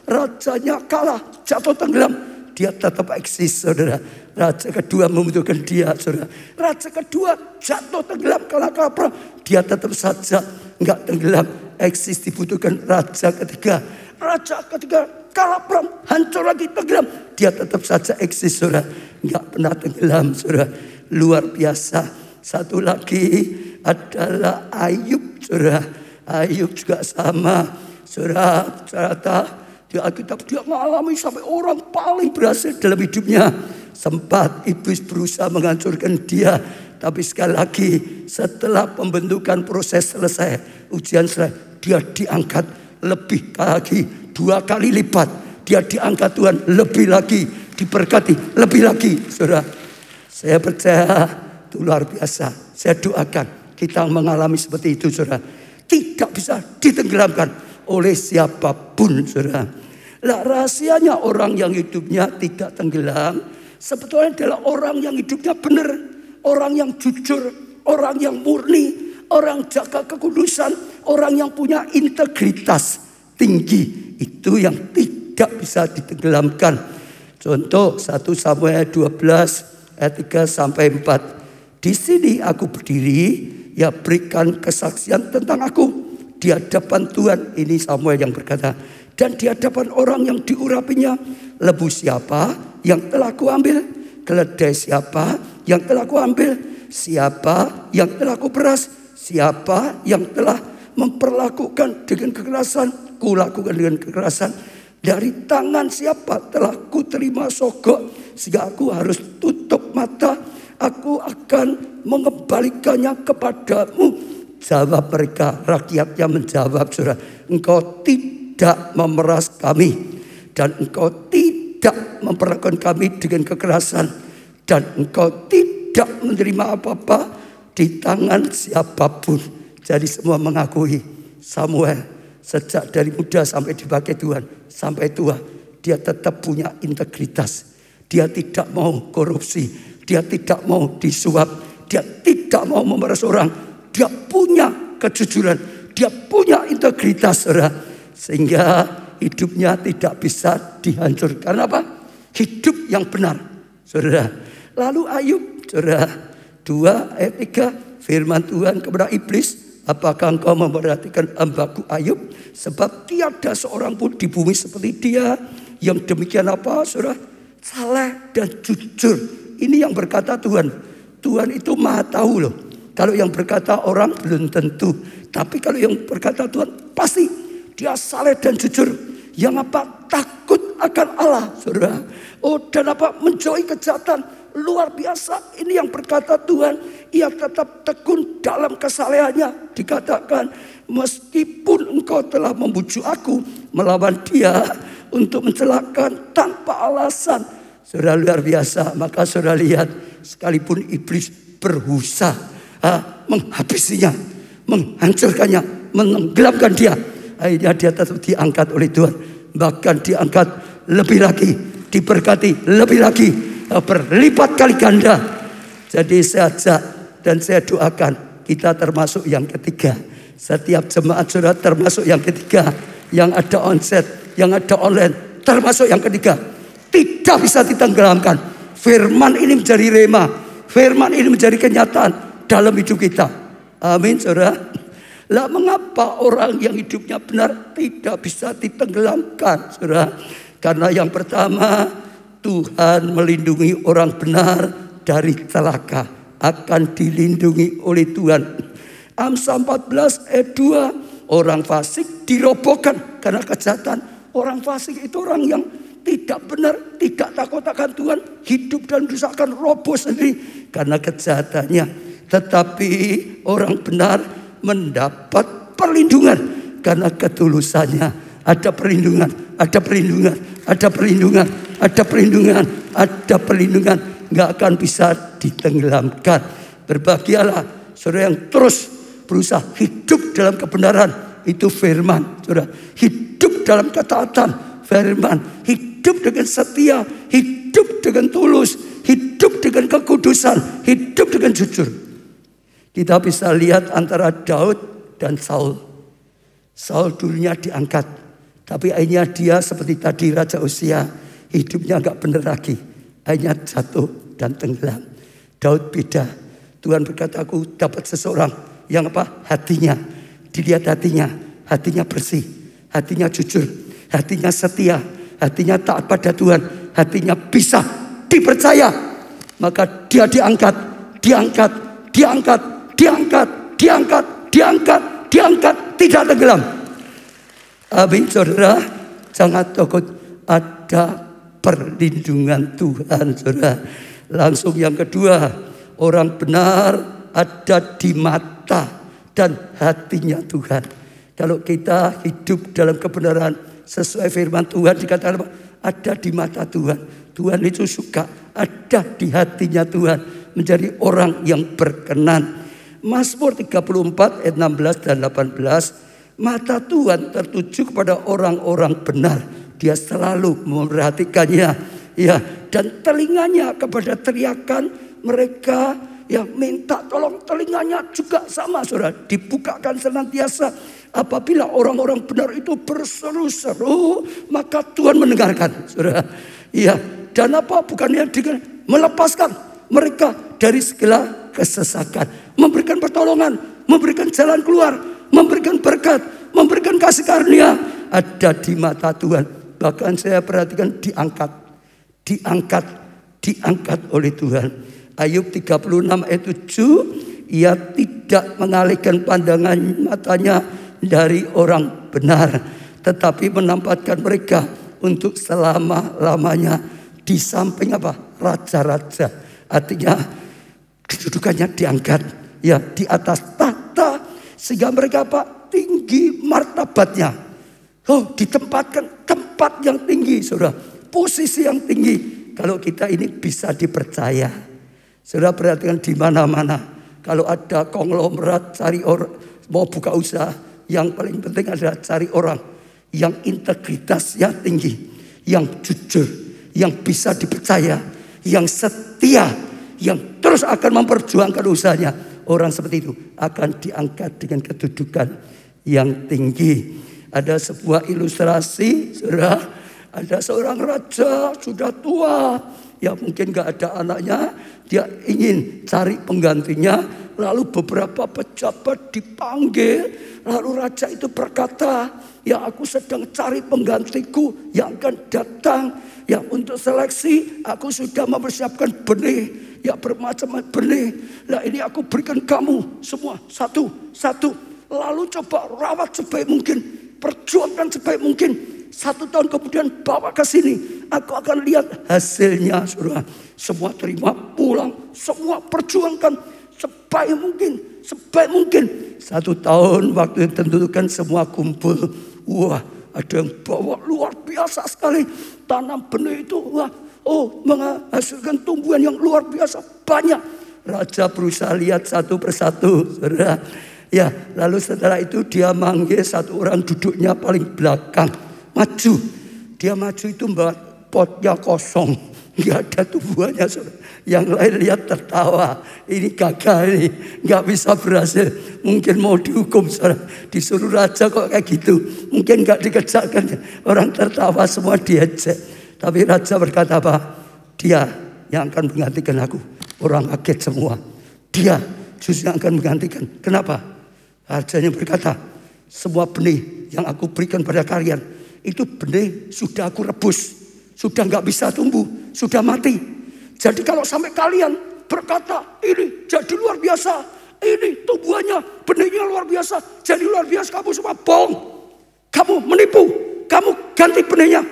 rajanya kalah, jatuh tenggelam, dia tetap eksis, saudara. Raja kedua membutuhkan dia, saudara. Raja kedua jatuh tenggelam, kalah perang, dia tetap saja enggak tenggelam, eksis, dibutuhkan raja ketiga. Raja ketiga kalah perang, hancur lagi, tenggelam, dia tetap saja eksis, saudara. Enggak pernah tenggelam, saudara. Luar biasa. Satu lagi adalah Ayub, saudara. Ayub juga sama, saudara. Ternyata di Alkitab dia mengalami sampai orang paling berhasil dalam hidupnya. Sempat iblis berusaha menghancurkan dia, tapi sekali lagi setelah pembentukan proses selesai, ujian selesai, dia diangkat lebih lagi, 2 kali lipat. Dia diangkat Tuhan lebih lagi, diberkati lebih lagi, saudara. Saya percaya itu luar biasa. Saya doakan kita mengalami seperti itu, saudara. Tidak bisa ditenggelamkan oleh siapapun, saudara. Lah, rahasianya orang yang hidupnya tidak tenggelam sebetulnya adalah orang yang hidupnya benar, orang yang jujur, orang yang murni, orang jaga kekudusan, orang yang punya integritas tinggi. Itu yang tidak bisa ditenggelamkan. Contoh 1 Samuel 12 ayat 3-4. Di sini aku berdiri, ya berikan kesaksian tentang aku di hadapan Tuhan. Ini Samuel yang berkata. Dan di hadapan orang yang diurapinya, lebu siapa yang telah kuambil? Keledai siapa yang telah kuambil? Siapa yang telah kuperas? Siapa yang telah memperlakukan dengan kekerasan? Kulakukan dengan kekerasan. Dari tangan siapa telah kuterima sogok sehingga aku harus tutup mata? Aku akan mengembalikannya kepadamu. Jawab mereka, rakyatnya menjawab, saudara, engkau tidak memeras kami, dan engkau tidak memperlakukan kami dengan kekerasan, dan engkau tidak menerima apa-apa di tangan siapapun. Jadi semua mengakui Samuel sejak dari muda sampai dipakai Tuhan, sampai tua, dia tetap punya integritas. Dia tidak mau korupsi, dia tidak mau disuap, dia tidak mau memeras orang. Dia punya kejujuran, dia punya integritas, saudara. Sehingga hidupnya tidak bisa dihancurkan. Apa? Hidup yang benar, saudara. Lalu Ayub, saudara, 2 ayat 3, firman Tuhan kepada iblis, apakah engkau memperhatikan hambaku Ayub? Sebab tiada seorang pun di bumi seperti dia. Yang demikian apa, saudara? Saleh dan jujur. Ini yang berkata Tuhan. Tuhan itu maha tahu loh. Kalau yang berkata orang belum tentu. Tapi kalau yang berkata Tuhan pasti. dia saleh dan jujur. Yang apa? Takut akan Allah, saudara. Oh, dan apa? Menjauhi kejahatan. Luar biasa. Ini yang berkata Tuhan. Ia tetap tekun dalam kesalehannya. Dikatakan, meskipun engkau telah membujuk aku melawan dia untuk mencelakakan tanpa alasan. Saudara, luar biasa. Maka saudara lihat, sekalipun iblis berusaha menghabisinya, menghancurkannya, menenggelamkan dia, akhirnya dia tetap diangkat oleh Tuhan. Bahkan diangkat lebih lagi, diberkati lebih lagi, berlipat kali ganda. Jadi saya ajak dan saya doakan kita termasuk yang ketiga. Setiap jemaat saudara termasuk yang ketiga. Yang ada onsite, yang ada online, termasuk yang ketiga. Tidak bisa ditenggelamkan. Firman ini menjadi rema. Firman ini menjadi kenyataan dalam hidup kita. Amin, saudara. Lah, mengapa orang yang hidupnya benar tidak bisa ditenggelamkan, saudara? Karena yang pertama, Tuhan melindungi orang benar dari celaka. Akan dilindungi oleh Tuhan. Amsal 14 ayat 2, orang fasik dirobohkan karena kejahatan. Orang fasik itu orang yang tidak benar, tidak takut akan Tuhan, hidup dan rusakkan, roboh sendiri karena kejahatannya. Tetapi orang benar mendapat perlindungan karena ketulusannya. Ada perlindungan, ada perlindungan, ada perlindungan, ada perlindungan, ada perlindungan. Nggak akan bisa ditenggelamkan. Berbahagialah saudara yang terus berusaha hidup dalam kebenaran. Itu firman, saudara. Hidup dalam ketaatan, firman. Hidup dengan setia, hidup dengan tulus, hidup dengan kekudusan, hidup dengan jujur. Kita bisa lihat antara Daud dan Saul. Saul dulunya diangkat, tapi akhirnya dia seperti tadi Raja Usia, hidupnya enggak benar lagi. Akhirnya jatuh dan tenggelam. Daud beda. Tuhan berkata, aku dapat seseorang yang apa? Hatinya, dilihat hatinya bersih, hatinya jujur, hatinya setia, hatinya taat pada Tuhan, hatinya bisa dipercaya. Maka dia diangkat, diangkat, diangkat, diangkat, diangkat, diangkat, diangkat, tidak tenggelam. Amin, saudara. Jangan takut, ada perlindungan Tuhan, saudara. Langsung yang kedua, orang benar ada di mata dan hatinya Tuhan. Kalau kita hidup dalam kebenaran sesuai firman Tuhan, dikatakan apa? Ada di mata Tuhan. Tuhan itu suka, ada di hatinya Tuhan, menjadi orang yang berkenan. Mazmur 34 ayat 16 dan 18, mata Tuhan tertuju kepada orang-orang benar. Dia selalu memperhatikannya, ya, dan telinganya kepada teriakan mereka yang minta tolong. Telinganya juga sama, saudara, dibukakan senantiasa. Apabila orang-orang benar itu berseru-seru, maka Tuhan mendengarkan, saudara. Ya, dan apa? Bukannya dengan melepaskan mereka dari segala kesesakan, memberikan pertolongan, memberikan jalan keluar, memberikan berkat, memberikan kasih karunia. Ada di mata Tuhan. Bahkan saya perhatikan diangkat, diangkat, diangkat oleh Tuhan. Ayub 36 ayat 7, ia tidak mengalihkan pandangan matanya dari orang benar, tetapi menempatkan mereka untuk selama-lamanya di samping apa? Raja-raja. Artinya kedudukannya diangkat, ya, di atas tahta, sehingga mereka apa? Tinggi martabatnya. Oh, ditempatkan tempat yang tinggi, saudara. Posisi yang tinggi. Kalau kita ini bisa dipercaya. Saudara perhatikan di mana-mana. Kalau ada konglomerat cari orang mau buka usaha, yang paling penting adalah cari orang yang integritasnya tinggi, yang jujur, yang bisa dipercaya, yang setia, yang terus akan memperjuangkan usahanya. Orang seperti itu akan diangkat dengan kedudukan yang tinggi. Ada sebuah ilustrasi, saudara. Ada seorang raja sudah tua, ya mungkin gak ada anaknya. Dia ingin cari penggantinya. Lalu beberapa pejabat dipanggil. Lalu raja itu berkata, ya aku sedang cari penggantiku yang akan datang. Ya untuk seleksi aku sudah mempersiapkan benih. Ya bermacam-macam benih. Nah ini aku berikan kamu semua satu-satu. Lalu coba rawat sebaik mungkin. perjuangkan sebaik mungkin. 1 tahun kemudian bawa ke sini, aku akan lihat hasilnya, saudara. Semua terima, pulang, semua perjuangkan sebaik mungkin, sebaik mungkin. 1 tahun waktu yang tentukan semua kumpul. Wah, ada yang bawa luar biasa sekali. Tanam benih itu, wah, menghasilkan tumbuhan yang luar biasa banyak. Raja berusaha lihat satu persatu, saudara. Ya, lalu setelah itu dia manggil satu orang duduknya paling belakang. Maju. Dia maju itu membawa potnya kosong. Nggak ada tumbuhannya. Yang lain lihat tertawa. Ini gagal nih. Nggak bisa berhasil. Mungkin mau dihukum. Disuruh raja kok kayak gitu. Mungkin nggak dikerjakan. Orang tertawa semua diejek. Tapi raja berkata apa? Dia yang akan menggantikan aku. Orang kaget semua. Dia justru yang akan menggantikan. Kenapa? Rajanya berkata, semua benih yang aku berikan pada kalian, itu benih sudah aku rebus, sudah nggak bisa tumbuh, sudah mati. Jadi kalau sampai kalian berkata ini jadi luar biasa, ini tumbuhannya, benihnya luar biasa, jadi luar biasa, kamu semua bohong, kamu menipu, kamu ganti benihnya,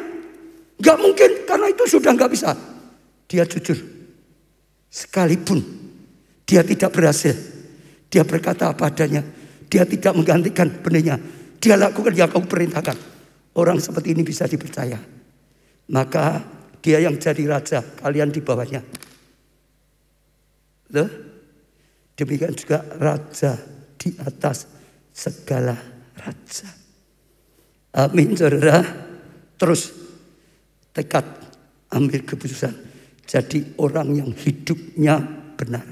nggak mungkin karena itu sudah nggak bisa. Dia jujur, sekalipun dia tidak berhasil, dia berkata apa adanya, dia tidak menggantikan benihnya, dia lakukan yang kamu perintahkan. Orang seperti ini bisa dipercaya. Maka dia yang jadi raja, kalian di bawahnya. Loh? Demikian juga raja di atas segala raja. Amin, saudara. Terus tekad ambil keputusan. Jadi orang yang hidupnya benar.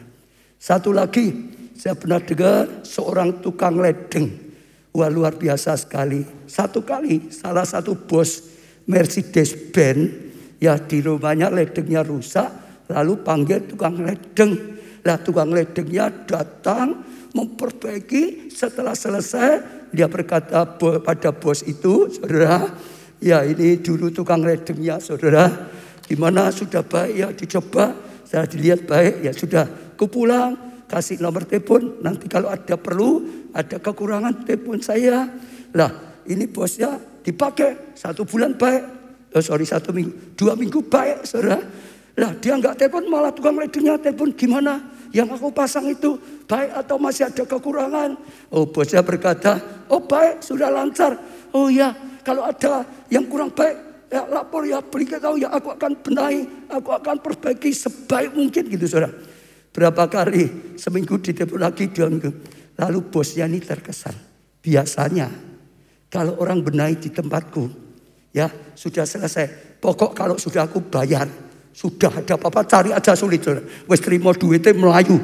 Satu lagi, saya pernah dengar seorang tukang ledeng. Wah, luar biasa sekali. Satu kali salah satu bos Mercedes-Benz ya di rumahnya ledengnya rusak, lalu panggil tukang ledeng. Lah tukang ledengnya datang memperbaiki. Setelah selesai dia berkata pada bos itu, saudara, ya ini dulu tukang ledengnya, saudara. Gimana, sudah baik ya, dicoba, saya dilihat baik, ya sudah, aku pulang, kasih nomor telepon, nanti kalau ada perlu, ada kekurangan telepon saya. Lah ini bosnya dipakai 1 bulan baik, 1 minggu, 2 minggu baik, saudara. Lah dia nggak telepon, malah tukang ledengnya telepon, gimana yang aku pasang itu baik atau masih ada kekurangan? Oh, bosnya berkata, oh baik, sudah lancar. Oh ya, kalau ada yang kurang baik, ya lapor ya, beritahu ya, aku akan benahi, aku akan perbaiki sebaik mungkin gitu, saudara. Berapa kali, seminggu ditelepon lagi, 2 minggu. Lalu bosnya ini terkesan. Biasanya kalau orang benahi di tempatku, ya sudah selesai. Pokok kalau sudah aku bayar, sudah ada apa-apa cari aja sulit. Wes terima duitnya melayu.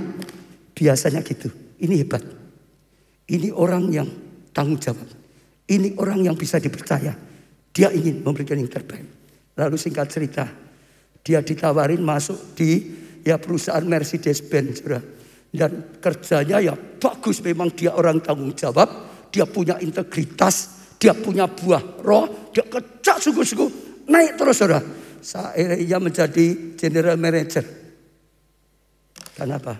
Biasanya gitu. Ini hebat. Ini orang yang tanggung jawab. Ini orang yang bisa dipercaya. Dia ingin memberikan yang terbaik. Lalu singkat cerita, dia ditawarin masuk di perusahaan Mercedes-Benz, saudara. Dan kerjanya ya bagus, memang dia orang tanggung jawab, dia punya integritas, dia punya buah roh, dia kerja sungguh-sungguh, naik terus, saudara. Ia menjadi general manager. Kenapa?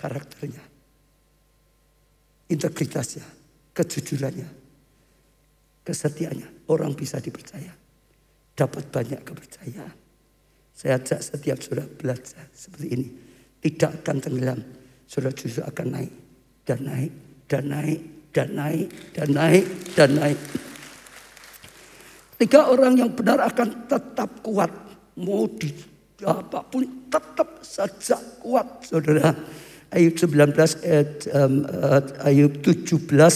Karakternya, integritasnya, kejujurannya, kesetiaannya, orang bisa dipercaya, dapat banyak kepercayaan. Saya ajak setiap saudara belajar seperti ini. Tidak akan tenggelam. Saudara justru akan naik. Dan naik. Dan naik. Dan naik. Dan naik. Dan naik. 3 orang yang benar akan tetap kuat. Mau di apapun tetap saja kuat, saudara. Ayub 17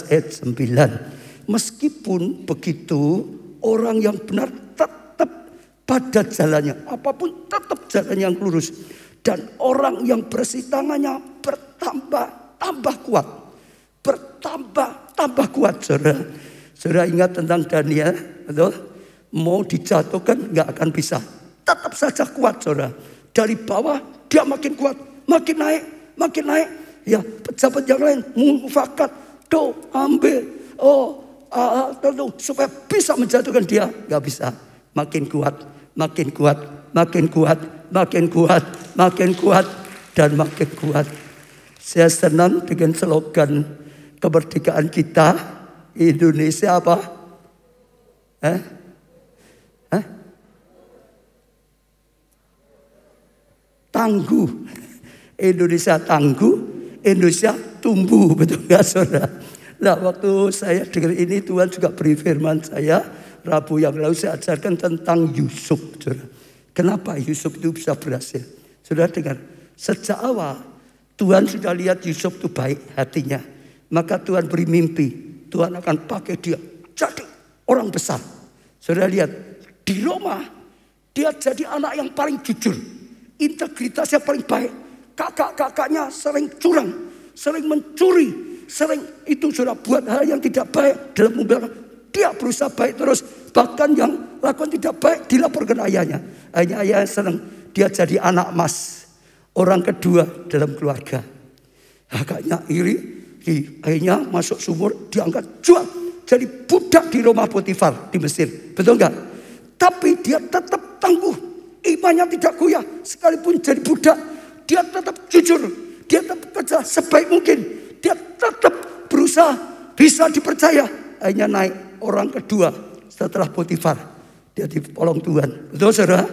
ayat 9. Meskipun begitu, orang yang benar tetap pada jalannya. Apapun tetap jalan yang lurus. Dan orang yang bersih tangannya bertambah kuat. Bertambah kuat, saudara. Saudara ingat tentang Daniel, betul? Mau dijatuhkan nggak akan bisa. Tetap saja kuat, saudara. Dari bawah dia makin kuat, makin naik. Ya, pejabat yang lain mufakat, ambil, tentu supaya bisa menjatuhkan dia, nggak bisa. Makin kuat, makin kuat, makin kuat, makin kuat, makin kuat, dan makin kuat. Saya senang dengan slogan kemerdekaan kita, Indonesia apa? Tangguh. Indonesia tangguh, Indonesia tumbuh, betul nggak saudara? Nah, waktu saya dengar ini Tuhan juga beri firman saya Rabu yang lalu saya ajarkan tentang Yusuf, saudara. Kenapa Yusuf itu bisa berhasil? Saudara dengar, sejak awal Tuhan sudah lihat Yusuf itu baik hatinya, maka Tuhan beri mimpi. Tuhan akan pakai dia jadi orang besar. Saudara lihat di Roma, dia jadi anak yang paling jujur, integritasnya paling baik. Kakak-kakaknya sering curang, sering mencuri, sering itu sudah buat hal yang tidak baik dalam mobil. Dia berusaha baik terus, bahkan yang lakukan tidak baik dilaporkan ayahnya. Ayahnya senang, dia jadi anak emas, orang kedua dalam keluarga. Kakaknya iri, akhirnya masuk sumur, diangkat jual jadi budak di rumah Potifar di Mesir. Betul enggak? Tapi dia tetap tangguh, imannya tidak goyah, sekalipun jadi budak. Dia tetap jujur, dia tetap kerja sebaik mungkin, dia tetap berusaha bisa dipercaya. Akhirnya naik orang kedua setelah Potifar, dia ditolong Tuhan. Betul saudara?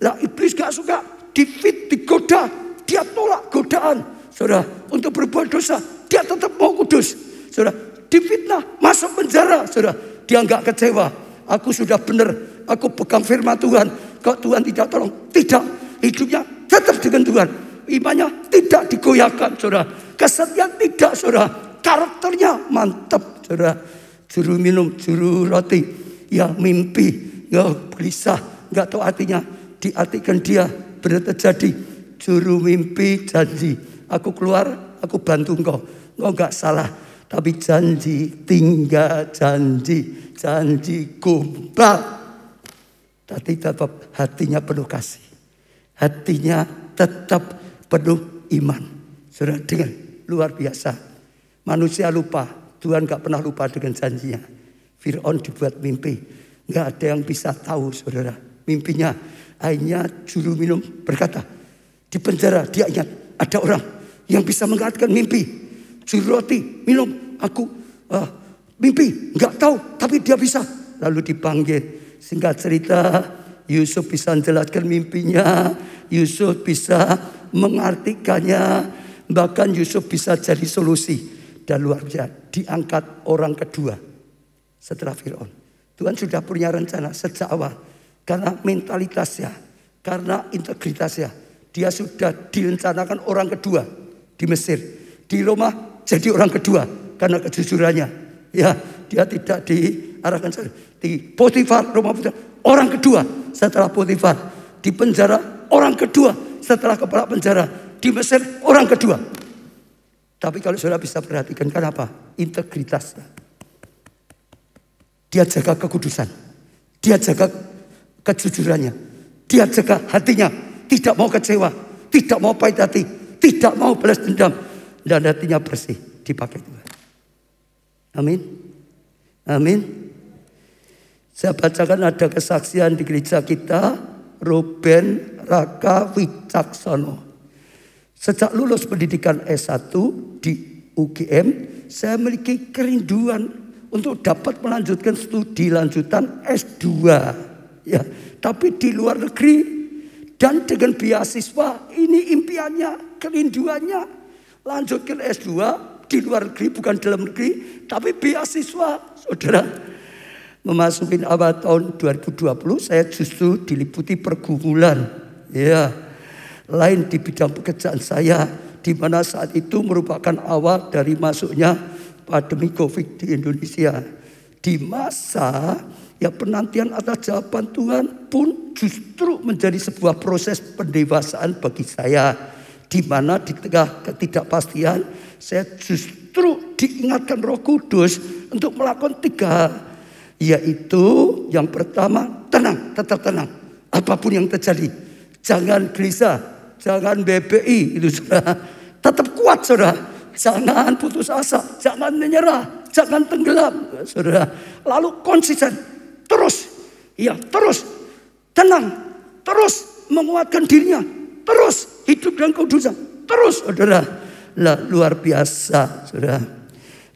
Lah iblis gak suka, digoda, dia tolak godaan. Saudara, untuk berbuat dosa, dia tetap mau kudus. Saudara, difitnah, masuk penjara. Saudara, dia gak kecewa. Aku sudah benar, aku pegang firman Tuhan. Kok Tuhan tidak tolong? Tidak, hidupnya tetap dengan Tuhan. Imannya tidak digoyahkan, saudara. Kesetiaan tidak, saudara. Karakternya mantap, saudara. Juru minum, juru roti, ya mimpi, ya gelisah, nggak tahu artinya. Diartikan dia benar terjadi. Juru mimpi janji, aku keluar, aku bantu engkau. Engkau nggak salah, tapi janji tinggal janji, janji gombal. Tapi tetap hatinya penuh kasih, hatinya tetap penuh iman. Saudara dengar, luar biasa. Manusia lupa, Tuhan gak pernah lupa dengan janjinya. Fir'aun dibuat mimpi, gak ada yang bisa tahu saudara mimpinya. Akhirnya juru minum berkata, di penjara dia ingat ada orang yang bisa mengatakan mimpi. Juru roti minum, aku mimpi gak tahu, tapi dia bisa. Lalu dipanggil. Singkat cerita, Yusuf bisa menjelaskan mimpinya, Yusuf bisa mengartikannya, bahkan Yusuf bisa jadi solusi. Dan luar biasa, diangkat orang kedua setelah Fir'aun. Tuhan sudah punya rencana sejak awal. Karena mentalitasnya, karena integritasnya, dia sudah direncanakan orang kedua di Mesir. Di Roma jadi orang kedua karena kejujurannya. Ya, dia tidak diarahkan di Potifar, Roma Potifar, orang kedua setelah Potifar. Di penjara, orang kedua setelah kepala penjara. Di Mesir, orang kedua. Tapi kalau saudara bisa perhatikan, kenapa? Integritasnya. Dia jaga kekudusan. Dia jaga kejujurannya. Dia jaga hatinya. Tidak mau kecewa. Tidak mau pahit hati. Tidak mau balas dendam. Dan hatinya bersih. Dipakai Tuhan. Amin. Amin. Saya bacakan ada kesaksian di gereja kita. Ruben Raka Wicaksono. Sejak lulus pendidikan S1 di UGM, saya memiliki kerinduan untuk dapat melanjutkan studi lanjutan S2. Ya, tapi di luar negeri dan dengan beasiswa, ini impiannya, kerinduannya. Lanjutkan S2 di luar negeri, bukan dalam negeri, tapi beasiswa. Saudara, memasuki awal tahun 2020, saya justru diliputi pergumulan. Ya. Lain di bidang pekerjaan saya, di mana saat itu merupakan awal dari masuknya pandemi COVID di Indonesia. Di masa ya penantian atas jawaban Tuhan pun justru menjadi sebuah proses pendewasaan bagi saya. Di mana di tengah ketidakpastian, saya justru diingatkan Roh Kudus untuk melakukan 3 hal. Yaitu yang pertama, tenang, tetap tenang. Apapun yang terjadi, jangan gelisah. Jangan BBI itu saudara. Tetap kuat saudara. Jangan putus asa. Jangan menyerah. Jangan tenggelam saudara. Lalu konsisten. Terus. Ya terus. Tenang. Terus menguatkan dirinya. Terus hidup dengan kudusan. Terus saudara. Luar biasa saudara.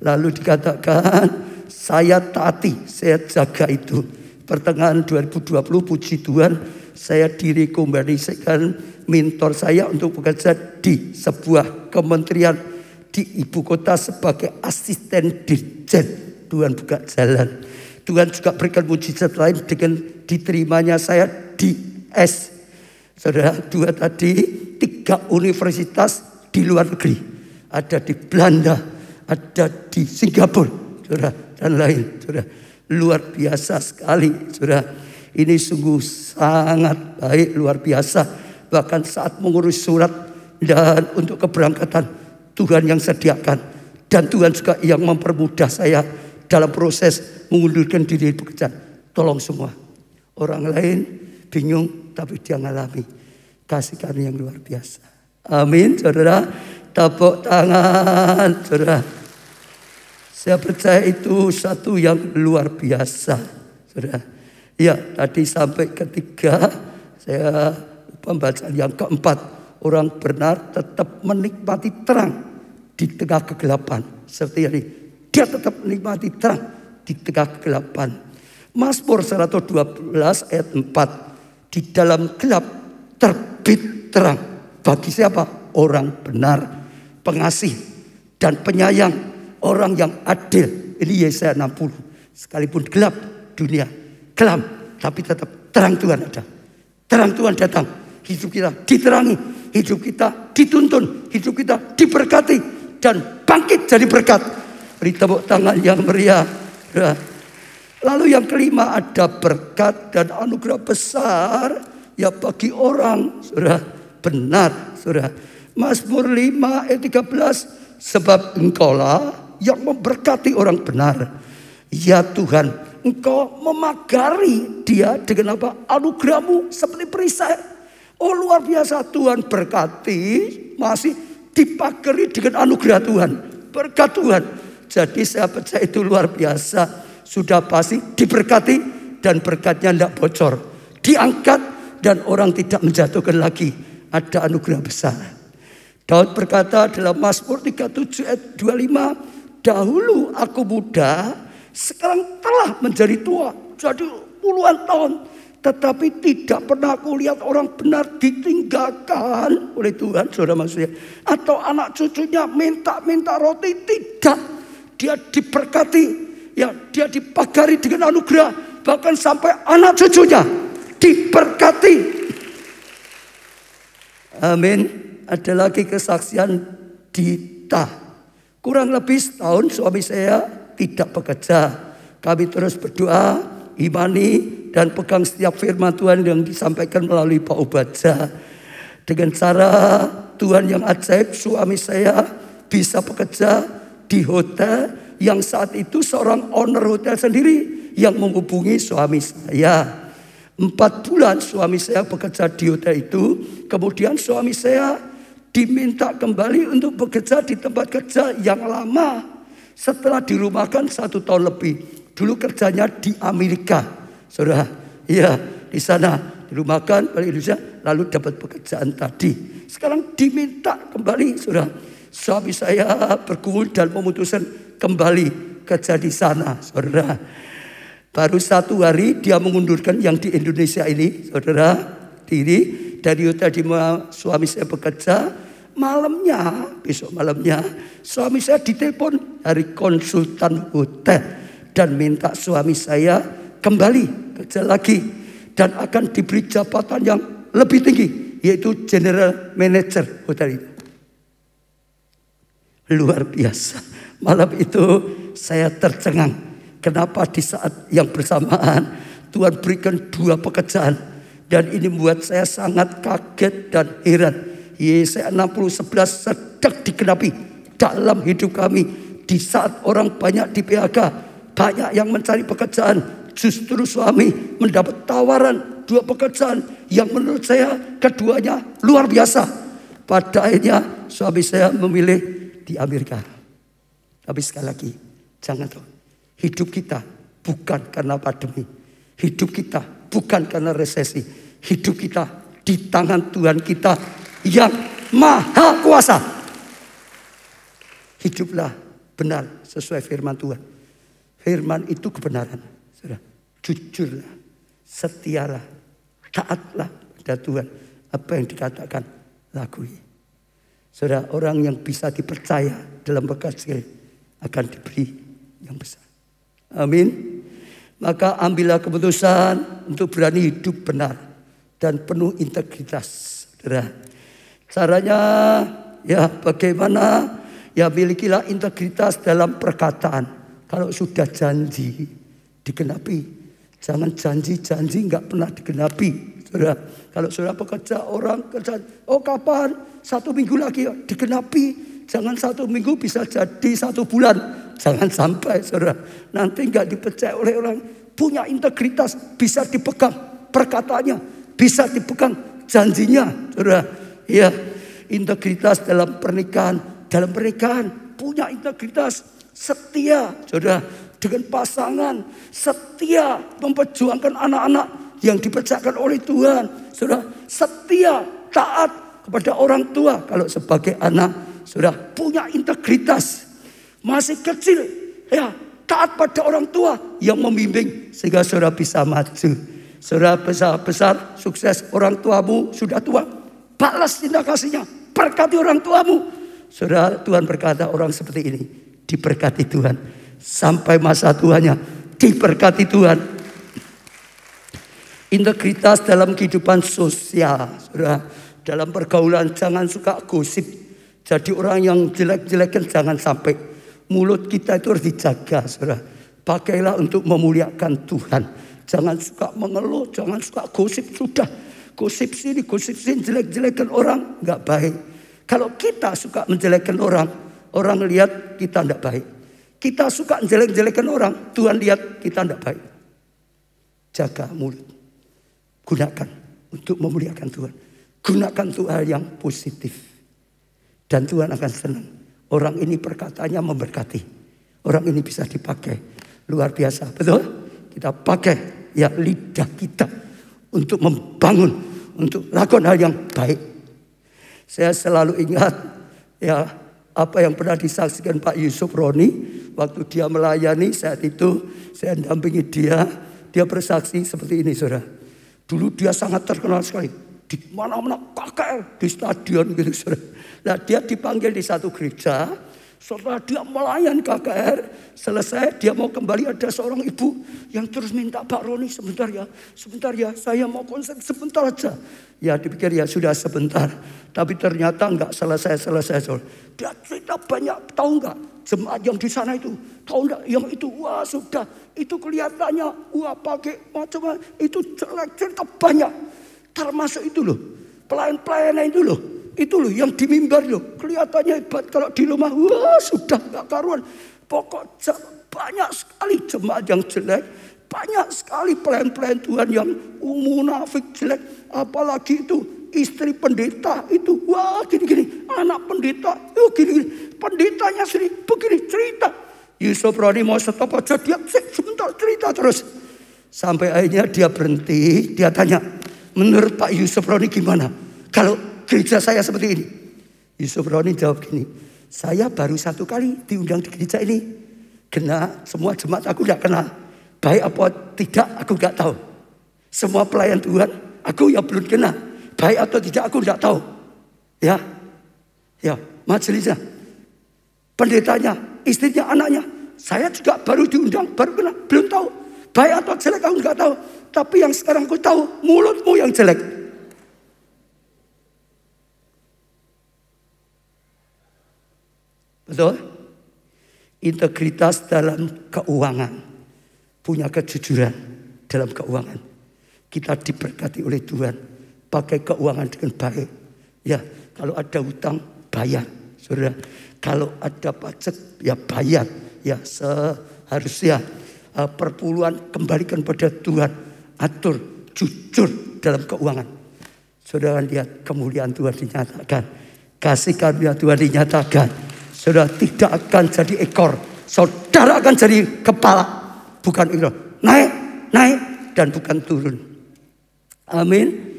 Lalu dikatakan saya taati, saya jaga itu. Pertengahan 2020 puji Tuhan, saya direkomendasikan mentor saya untuk bekerja di sebuah kementerian di ibu kota sebagai asisten dirjen. Tuhan buka jalan. Tuhan juga berikan mujizat lain dengan diterimanya saya di Saudara, 2 tadi 3 universitas di luar negeri. Ada di Belanda, ada di Singapura, saudara, dan lain. Saudara, luar biasa sekali, saudara. Ini sungguh sangat baik, luar biasa. Bahkan saat mengurus surat dan untuk keberangkatan, Tuhan yang sediakan. Dan Tuhan juga yang mempermudah saya dalam proses mengundurkan diri pekerjaan. Tolong semua. Orang lain bingung, tapi dia ngalami kasih karunia yang luar biasa. Amin, saudara. Tepuk tangan, saudara. Saya percaya itu satu yang luar biasa, saudara. Ya, tadi sampai ketiga, saya pembacaan yang keempat. Orang benar tetap menikmati terang di tengah kegelapan. Seperti ini, dia tetap menikmati terang di tengah kegelapan. Mazmur 112 ayat 4. Di dalam gelap terbit terang. Bagi siapa? Orang benar, pengasih dan penyayang, orang yang adil. Ini Yesaya 60. Sekalipun gelap dunia, kelam, tapi tetap terang Tuhan ada. Terang Tuhan datang. Hidup kita diterangi, hidup kita dituntun, hidup kita diberkati dan bangkit jadi berkat. Beri tepuk tangan yang meriah. Lalu yang kelima, ada berkat dan anugerah besar ya bagi orang, saudara, benar, saudara. Mazmur 5 ayat 13, sebab engkaulah yang memberkati orang benar. Ya Tuhan, engkau memagari dia dengan apa? Anugerahmu seperti perisai. Oh luar biasa, Tuhan berkati, masih dipagari dengan anugerah Tuhan, berkat Tuhan. Jadi saya percaya itu luar biasa. Sudah pasti diberkati dan berkatnya tidak bocor. Diangkat dan orang tidak menjatuhkan lagi. Ada anugerah besar. Daud berkata dalam Mazmur 37 ayat 25. Dahulu aku muda, sekarang telah menjadi tua. Jadi puluhan tahun. Tetapi tidak pernah aku lihat orang benar ditinggalkan oleh Tuhan. Saudara maksudnya. Atau anak cucunya minta-minta roti. Tidak. Dia diberkati. Ya, dia dipagari dengan anugerah, bahkan sampai anak cucunya diberkati. Amin. Ada lagi kesaksian Dita. Kurang lebih setahun suami saya tidak bekerja. Kami terus berdoa, imani dan pegang setiap firman Tuhan yang disampaikan melalui Pak Ubadza. Dengan cara Tuhan yang ajaib, suami saya bisa bekerja di hotel yang saat itu seorang owner hotel sendiri yang menghubungi suami saya. 4 bulan suami saya bekerja di hotel itu. Kemudian suami saya diminta kembali untuk bekerja di tempat kerja yang lama. Setelah dirumahkan 1 tahun lebih. Dulu kerjanya di Amerika. Saudara, iya di sana dirumahkan balik Indonesia. Lalu dapat pekerjaan tadi. Sekarang diminta kembali, saudara. Suami saya bergumul dan memutuskan kembali kerja di sana, saudara. Baru 1 hari dia mengundurkan yang di Indonesia ini, saudara, diri dari hotel di mana suami saya bekerja. Malamnya, besok malamnya, suami saya ditelepon dari konsultan hotel dan minta suami saya kembali kerja lagi dan akan diberi jabatan yang lebih tinggi, yaitu General Manager hotel itu. Luar biasa. Malam itu saya tercengang. Kenapa di saat yang bersamaan Tuhan berikan 2 pekerjaan. Dan ini membuat saya sangat kaget dan heran. Yesaya 60:11 sedang digenapi dalam hidup kami. Di saat orang banyak di PHK, banyak yang mencari pekerjaan. Justru suami mendapat tawaran 2 pekerjaan yang menurut saya keduanya luar biasa. Pada akhirnya suami saya memilih di Amerika. Tapi sekali lagi, jangan tahu. Hidup kita bukan karena pandemi. Hidup kita bukan karena resesi. Hidup kita di tangan Tuhan kita yang maha kuasa. Hiduplah benar sesuai firman Tuhan. Firman itu kebenaran. Saudara, jujurlah, setialah, taatlah pada Tuhan. Apa yang dikatakan, lakui. Saudara, orang yang bisa dipercaya dalam bekerja akan diberi yang besar. Amin. Maka ambillah keputusan untuk berani hidup benar dan penuh integritas. Saudara, caranya ya bagaimana? Ya milikilah integritas dalam perkataan. Kalau sudah janji digenapi. Jangan janji-janji nggak pernah digenapi. Saudara, kalau saudara bekerja orang kerja, oh kapan? 1 minggu lagi digenapi. Jangan 1 minggu bisa jadi 1 bulan. Jangan sampai saudara nanti nggak dipercaya oleh orang. Punya integritas, bisa dipegang perkataannya, bisa dipegang janjinya. Saudara, ya integritas dalam pernikahan. Dalam pernikahan punya integritas, setia, saudara, dengan pasangan, setia memperjuangkan anak-anak yang dipercayakan oleh Tuhan, saudara, setia, taat kepada orang tua. Kalau sebagai anak, saudara, punya integritas, masih kecil, ya, taat pada orang tua yang membimbing sehingga saudara bisa maju. Saudara besar, sukses, orang tuamu sudah tua, balas cinta kasihnya, berkati orang tuamu. Saudara, Tuhan berkata orang seperti ini diberkati Tuhan sampai masa tuanya, diberkati Tuhan. Integritas dalam kehidupan sosial, saudara, dalam pergaulan jangan suka gosip. Jadi orang yang jelek-jelekan jangan sampai. Mulut kita itu harus dijaga, saudara. Pakailah untuk memuliakan Tuhan. Jangan suka mengeluh, jangan suka gosip. Sudah gosip sini, jelek-jelekan orang nggak baik. Kalau kita suka menjelekkan orang, orang lihat kita tidak baik. Kita suka menjelek-jelekan orang, Tuhan lihat kita tidak baik. Jaga mulut. Gunakan untuk memuliakan Tuhan. Gunakan untuk hal yang positif. Dan Tuhan akan senang. Orang ini perkataannya memberkati. Orang ini bisa dipakai. Luar biasa, betul? Kita pakai ya lidah kita untuk membangun, untuk lakukan hal yang baik. Saya selalu ingat ya apa yang pernah disaksikan Pak Yusuf Roni waktu dia melayani. Saat itu saya dampingi dia bersaksi seperti ini, saudara. Dulu dia sangat terkenal sekali di mana-mana, KKR, di stadion gitu, saudara. Nah, dia dipanggil di satu gereja. Setelah dia melayani KKR, selesai dia mau kembali, ada seorang ibu yang terus minta, Pak Roni sebentar ya, saya mau konser sebentar aja. Ya dipikir ya sudah sebentar, tapi ternyata enggak selesai. Dia cerita banyak, tahu enggak jemaat yang di sana itu, tahu enggak yang itu, wah sudah, itu kelihatannya, wah pakai macam itu jelek, cerita banyak. Termasuk itu loh, pelayan-pelayannya itu loh yang di mimbar loh, kelihatannya hebat. Kalau di rumah, wah sudah gak karuan. Pokoknya banyak sekali jemaat yang jelek, banyak sekali pelayan-pelayan Tuhan yang munafik jelek. Apalagi itu istri pendeta itu, wah gini-gini, anak pendeta, gini-gini, pendetanya sendiri begini cerita. Yusuf Roni mau stop aja, dia sebentar cerita terus. Sampai akhirnya dia berhenti, dia tanya, menurut Pak Yusuf Roni gimana kalau gereja saya seperti ini? Yusuf Roni jawab gini, saya baru 1 kali diundang di gereja ini. Kena semua jemaat aku gak kenal. Baik apa tidak aku gak tahu. Semua pelayan Tuhan aku yang belum kenal. Baik atau tidak aku gak tahu. Ya majelisnya, pendetanya, istrinya, anaknya, saya juga baru diundang, baru kenal, belum tahu. Baik atau jelek aku gak tahu. Tapi yang sekarang aku tahu, mulutmu yang jelek. Betul? Integritas dalam keuangan. Punya kejujuran dalam keuangan. Kita diberkati oleh Tuhan. Pakai keuangan dengan baik. Ya, kalau ada hutang, bayar. Saudara, kalau ada pajak, ya bayar. Ya, seharusnya perpuluhan kembalikan pada Tuhan. Atur, jujur dalam keuangan. Saudara lihat kemuliaan Tuhan dinyatakan. Kasih karunia Tuhan dinyatakan. Saudara tidak akan jadi ekor. Saudara akan jadi kepala. Bukan ekor. Naik dan bukan turun. Amin.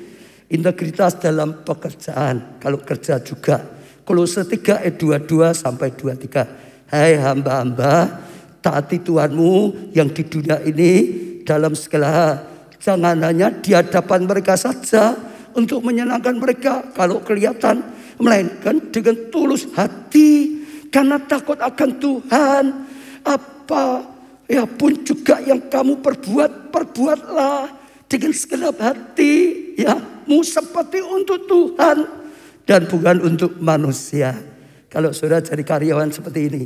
Integritas dalam pekerjaan. Kalau kerja juga. Kolose 3 ayat 22 sampai 23. Hai hamba-hamba, taati Tuhanmu yang di dunia ini dalam segala hal. Jangan hanya di hadapan mereka saja untuk menyenangkan mereka kalau kelihatan, melainkan dengan tulus hati karena takut akan Tuhan. Apa ya pun juga yang kamu perbuat, perbuatlah dengan segenap hati, ya, seperti untuk Tuhan dan bukan untuk manusia. Kalau saudara jadi karyawan seperti ini,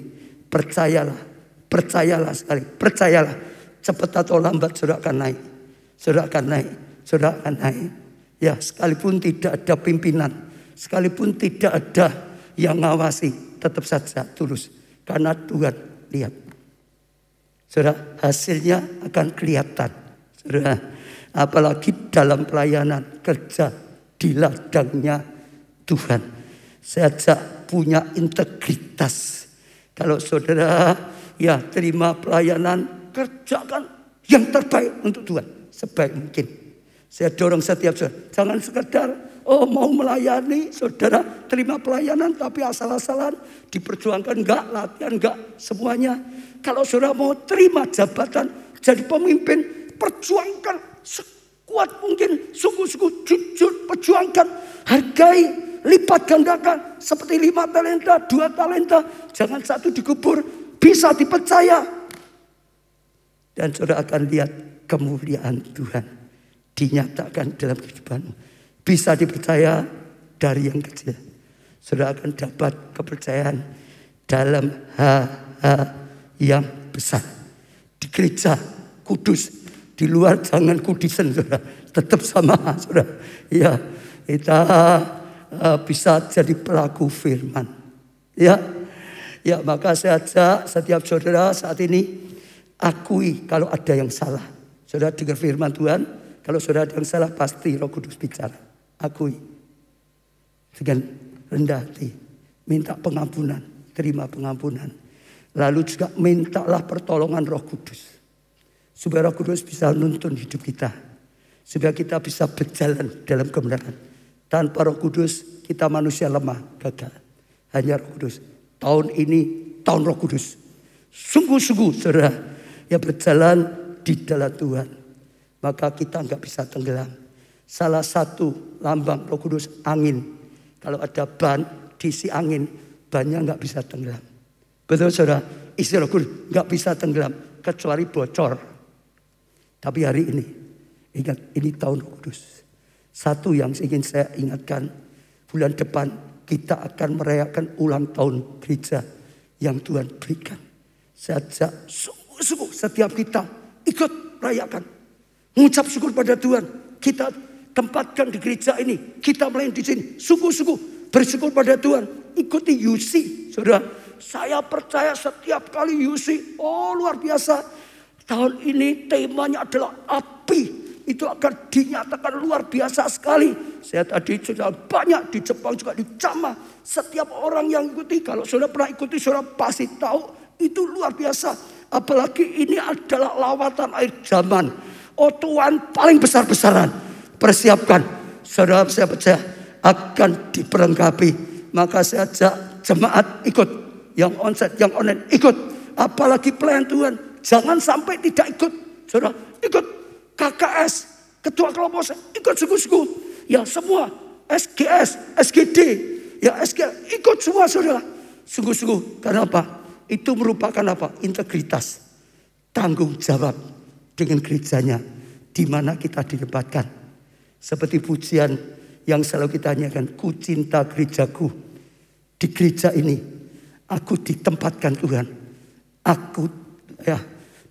percayalah sekali, percayalah, cepat atau lambat saudara akan naik. Saudara akan naik, saudara akan naik. Ya, sekalipun tidak ada pimpinan, sekalipun tidak ada yang ngawasi, tetap saja tulus. Karena Tuhan lihat. Saudara, hasilnya akan kelihatan. Saudara, apalagi dalam pelayanan kerja di ladangnya Tuhan. Saya ajak punya integritas. Kalau saudara ya terima pelayanan, kerjakan yang terbaik untuk Tuhan. Sebaik mungkin. Saya dorong setiap saudara, jangan sekedar mau melayani, saudara terima pelayanan tapi asal-asalan, diperjuangkan enggak, latihan enggak, semuanya. Kalau saudara mau terima jabatan jadi pemimpin, perjuangkan sekuat mungkin, sungguh-sungguh jujur, perjuangkan, hargai, lipat gandakan, seperti 5 talenta, 2 talenta, jangan 1 dikubur, bisa dipercaya. Dan saudara akan lihat kemuliaan Tuhan dinyatakan dalam kehidupanmu. Bisa dipercaya dari yang kecil. Saudara akan dapat kepercayaan dalam hal yang besar. Di gereja kudus, di luar jangan kudusan saudara. Tetap sama saudara. Ya, kita bisa jadi pelaku firman. Ya, maka saya ajak setiap saudara saat ini akui kalau ada yang salah. Saudara dengar firman Tuhan, kalau saudara ada yang salah pasti Roh Kudus bicara. Akui dengan rendah hati, minta pengampunan, terima pengampunan. Lalu juga mintalah pertolongan Roh Kudus, supaya Roh Kudus bisa nuntun hidup kita, supaya kita bisa berjalan dalam kebenaran. Tanpa Roh Kudus kita manusia lemah, gagal. Hanya Roh Kudus. Tahun ini tahun Roh Kudus. Sungguh-sungguh saudara ya berjalan di dalam Tuhan, maka kita nggak bisa tenggelam. Salah satu lambang Roh Kudus angin. Kalau ada ban diisi angin, bannya nggak bisa tenggelam. Betul saudara, isi Roh Kudus nggak bisa tenggelam kecuali bocor. Tapi hari ini, ingat ini tahun Roh Kudus. Satu yang ingin saya ingatkan, bulan depan kita akan merayakan ulang tahun gereja yang Tuhan berikan. Saya ajak sungguh-sungguh setiap kita ikut rayakan. Mengucap syukur pada Tuhan. Kita tempatkan di gereja ini. Kita melayani di sini. Sungguh-sungguh bersyukur pada Tuhan. Ikuti UC. Saudara, saya percaya setiap kali UC. Luar biasa. Tahun ini temanya adalah api. Itu akan dinyatakan luar biasa sekali. Saya tadi sudah banyak di Jepang juga di Cama. Setiap orang yang ikuti. Kalau saudara pernah ikuti, saudara pasti tahu. Itu luar biasa. Apalagi ini adalah lawatan akhir zaman. Tuhan paling besar-besaran. Persiapkan. Saudara saya percaya akan diperlengkapi. Maka saya ajak jemaat ikut. Yang onsite, yang online ikut. Apalagi pelayan Tuhan. Jangan sampai tidak ikut. Saudara ikut. KKS, ketua kelompok ikut sungguh-sungguh. Ya semua. SGS, SGD. Ya SGS ikut semua saudara. Sungguh-sungguh. Karena apa? Itu merupakan apa? Integritas, tanggung jawab dengan gerejanya di mana kita ditempatkan. Seperti pujian yang selalu kita nyanyikan, ku cinta gerejaku. Di gereja ini aku ditempatkan Tuhan. Aku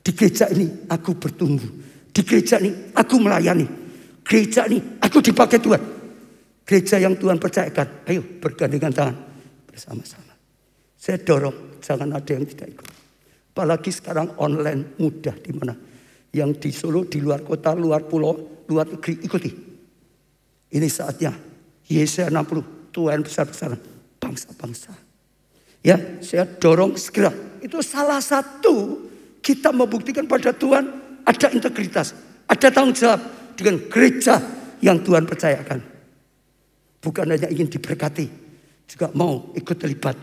di gereja ini aku bertumbuh. Di gereja ini aku melayani. Gereja ini aku dipakai Tuhan. Gereja yang Tuhan percayakan. Ayo bergandengan tangan bersama-sama. Saya dorong, jangan ada yang tidak ikut. Apalagi sekarang online mudah di mana. Yang di Solo, di luar kota, luar pulau, luar negeri, ikuti. Ini saatnya. Yesaya 60, Tuhan besar-besaran bangsa-bangsa. Ya, saya dorong segera. Itu salah satu kita membuktikan pada Tuhan ada integritas, ada tanggung jawab dengan gereja yang Tuhan percayakan. Bukan hanya ingin diberkati, juga mau ikut terlibat.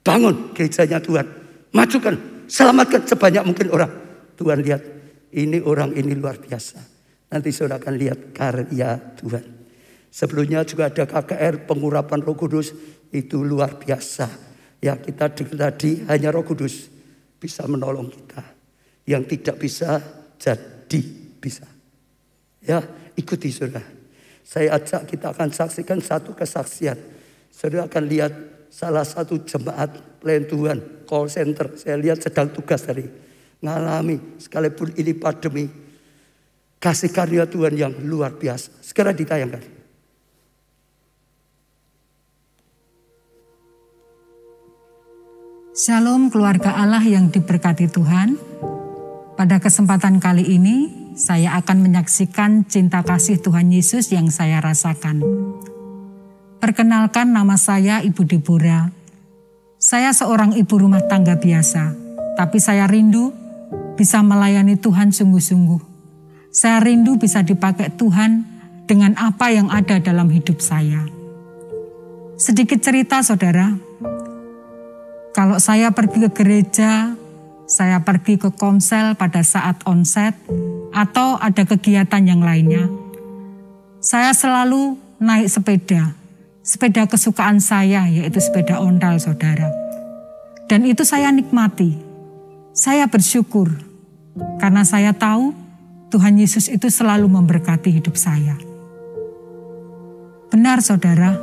Bangun gerejanya Tuhan. Majukan Selamatkan sebanyak mungkin orang. Tuhan lihat, ini orang ini luar biasa. Nanti saudara akan lihat karya Tuhan. Sebelumnya juga ada KKR pengurapan Roh Kudus. Itu luar biasa. Ya, kita dengar tadi hanya Roh Kudus bisa menolong kita. Yang tidak bisa jadi bisa. Ya, ikuti saudara. Saya ajak kita akan saksikan satu kesaksian. Saudara akan lihat salah satu jemaat pelayan Tuhan, call center. Saya lihat sedang tugas tadi. Ngalami sekalipun ini pandemi. Kasih karunia Tuhan yang luar biasa. Sekarang ditayangkan. Shalom keluarga Allah yang diberkati Tuhan. Pada kesempatan kali ini saya akan menyaksikan cinta kasih Tuhan Yesus yang saya rasakan. Perkenalkan, nama saya Ibu Deborah. Saya seorang ibu rumah tangga biasa, tapi saya rindu bisa melayani Tuhan sungguh-sungguh. Saya rindu bisa dipakai Tuhan dengan apa yang ada dalam hidup saya. Sedikit cerita saudara, kalau saya pergi ke gereja, saya pergi ke komsel pada saat onset, atau ada kegiatan yang lainnya, saya selalu naik sepeda kesukaan saya, yaitu sepeda ondal saudara. Dan itu saya nikmati, saya bersyukur, karena saya tahu Tuhan Yesus itu selalu memberkati hidup saya. Benar saudara,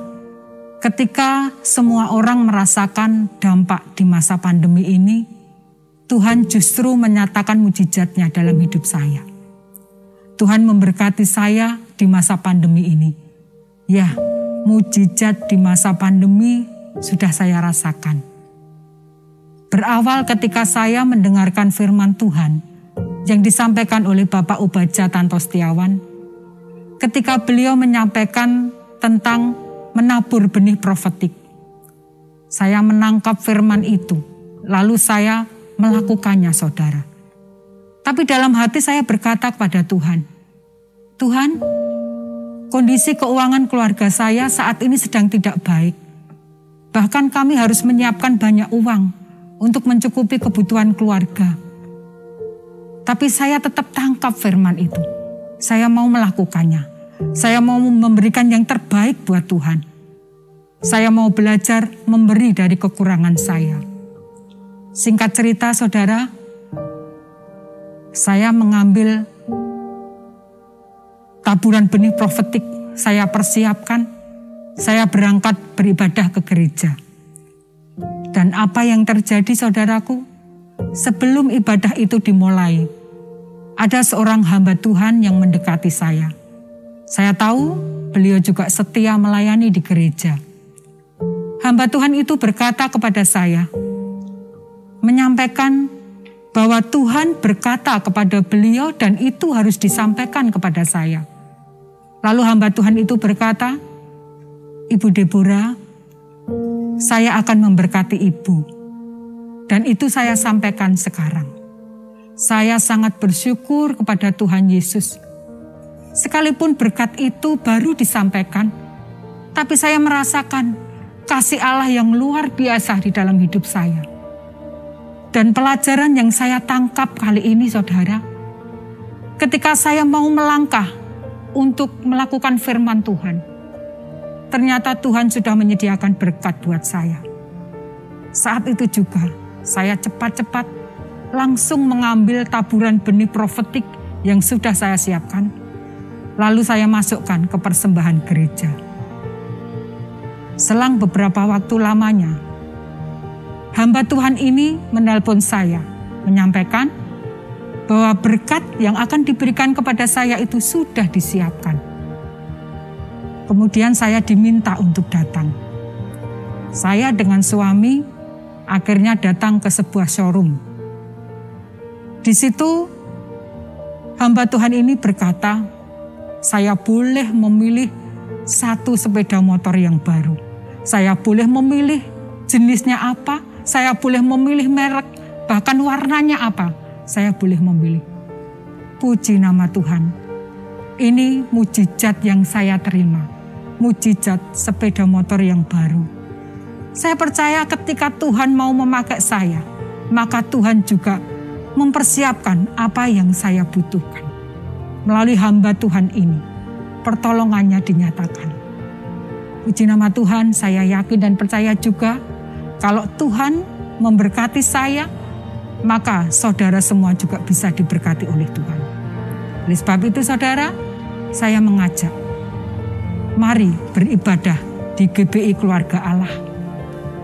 ketika semua orang merasakan dampak di masa pandemi ini, Tuhan justru menyatakan mujizatnya dalam hidup saya. Tuhan memberkati saya di masa pandemi ini. Ya, mujizat di masa pandemi sudah saya rasakan. Berawal ketika saya mendengarkan firman Tuhan yang disampaikan oleh Bapak Ubaja Tanto Setiawan, ketika beliau menyampaikan tentang menabur benih profetik. Saya menangkap firman itu, lalu saya melakukannya saudara. Tapi dalam hati saya berkata kepada Tuhan, Tuhan, kondisi keuangan keluarga saya saat ini sedang tidak baik. Bahkan kami harus menyiapkan banyak uang untuk mencukupi kebutuhan keluarga. Tapi saya tetap tangkap firman itu. Saya mau melakukannya. Saya mau memberikan yang terbaik buat Tuhan. Saya mau belajar memberi dari kekurangan saya. Singkat cerita saudara, saya mengambil taburan benih profetik, saya persiapkan, saya berangkat beribadah ke gereja. Dan apa yang terjadi saudaraku? Sebelum ibadah itu dimulai, ada seorang hamba Tuhan yang mendekati saya. Saya tahu beliau juga setia melayani di gereja. Hamba Tuhan itu berkata kepada saya, menyampaikan bahwa Tuhan berkata kepada beliau dan itu harus disampaikan kepada saya. Lalu hamba Tuhan itu berkata, Ibu Deborah, saya akan memberkati ibu. Dan itu saya sampaikan sekarang. Saya sangat bersyukur kepada Tuhan Yesus. Sekalipun berkat itu baru disampaikan, tapi saya merasakan kasih Allah yang luar biasa di dalam hidup saya. Dan pelajaran yang saya tangkap kali ini saudara, ketika saya mau melangkah untuk melakukan firman Tuhan, ternyata Tuhan sudah menyediakan berkat buat saya. Saat itu juga saya cepat-cepat langsung mengambil taburan benih profetik yang sudah saya siapkan. Lalu saya masukkan ke persembahan gereja. Selang beberapa waktu lamanya, hamba Tuhan ini menelpon saya, menyampaikan bahwa berkat yang akan diberikan kepada saya itu sudah disiapkan. Kemudian saya diminta untuk datang. Saya dengan suami akhirnya datang ke sebuah showroom. Di situ hamba Tuhan ini berkata, saya boleh memilih satu sepeda motor yang baru. Saya boleh memilih jenisnya apa, saya boleh memilih merek, bahkan warnanya apa, saya boleh memilih. Puji nama Tuhan. Ini mujizat yang saya terima. Mujizat sepeda motor yang baru. Saya percaya ketika Tuhan mau memakai saya, maka Tuhan juga mempersiapkan apa yang saya butuhkan. Melalui hamba Tuhan ini, pertolongannya dinyatakan. Puji nama Tuhan, saya yakin dan percaya juga kalau Tuhan memberkati saya, maka saudara semua juga bisa diberkati oleh Tuhan. Oleh sebab itu saudara, saya mengajak, mari beribadah di GBI Keluarga Allah.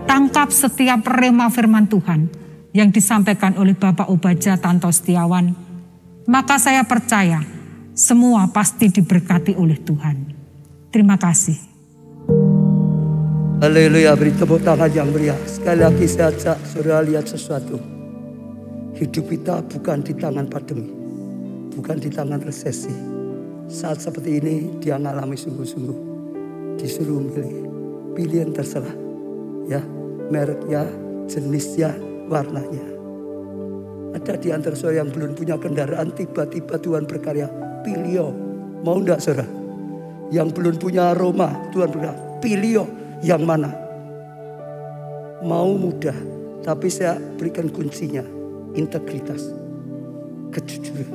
Tangkap setiap rema firman Tuhan yang disampaikan oleh Bapak Obadja Tanto Setiawan. Maka saya percaya semua pasti diberkati oleh Tuhan. Terima kasih. Haleluya, beri tepuk tangan yang meriah. Sekali lagi saya ajak saudara lihat sesuatu. Hidup kita bukan di tangan pandemi, bukan di tangan resesi. Saat seperti ini dia ngalami sungguh-sungguh. Disuruh pilih yang terserah. Ya, mereknya, jenisnya, warnanya. Ada di antara saudara yang belum punya kendaraan, tiba-tiba Tuhan berkarya, pilih. Mau enggak saudara? Yang belum punya aroma, Tuhan berkata, pilih yang mana? Mau mudah, tapi saya berikan kuncinya, integritas, kejujuran,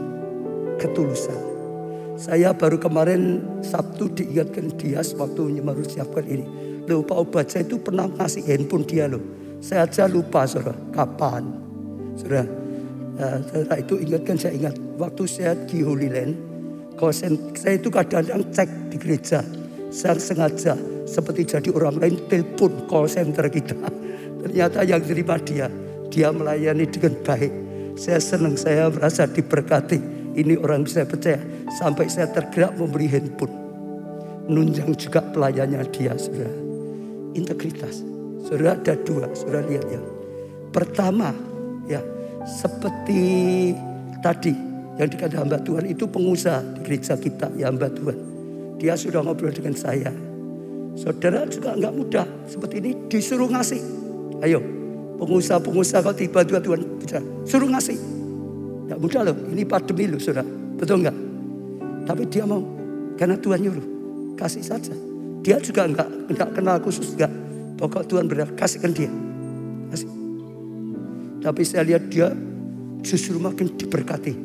ketulusan. Saya baru kemarin Sabtu diingatkan dia waktu baru siapkan ini. Loh, Pak Obadja itu pernah ngasih handphone dia loh. Saya aja lupa saudara, kapan. Saudara, saudara itu ingatkan, saya ingat. Waktu saya di Holy Land, saya itu kadang-kadang cek di gereja. Saya sengaja seperti jadi orang lain telepon call center kita. Ternyata yang terima dia melayani dengan baik. Saya senang, saya merasa diberkati. Ini orang saya percaya. Sampai saya tergerak memberi handphone. Nunjang juga pelayannya dia, saudara. Integritas. Saudara ada dua, saudara lihat ya. Pertama, ya seperti tadi yang dikatakan hamba Tuhan itu pengusaha di gereja kita, ya hamba Tuhan. Dia sudah ngobrol dengan saya. Saudara juga enggak mudah seperti ini disuruh ngasih. Ayo, pengusaha-pengusaha kalau tiba-tiba Tuhan bicara, suruh ngasih. Enggak mudah loh, ini pandemi loh saudara. Betul enggak? Tapi dia mau, karena Tuhan nyuruh, kasih saja. Dia juga enggak kenal khusus enggak. Pokok Tuhan berkata, kasihkan dia. Kasih. Tapi saya lihat dia justru makin diberkati.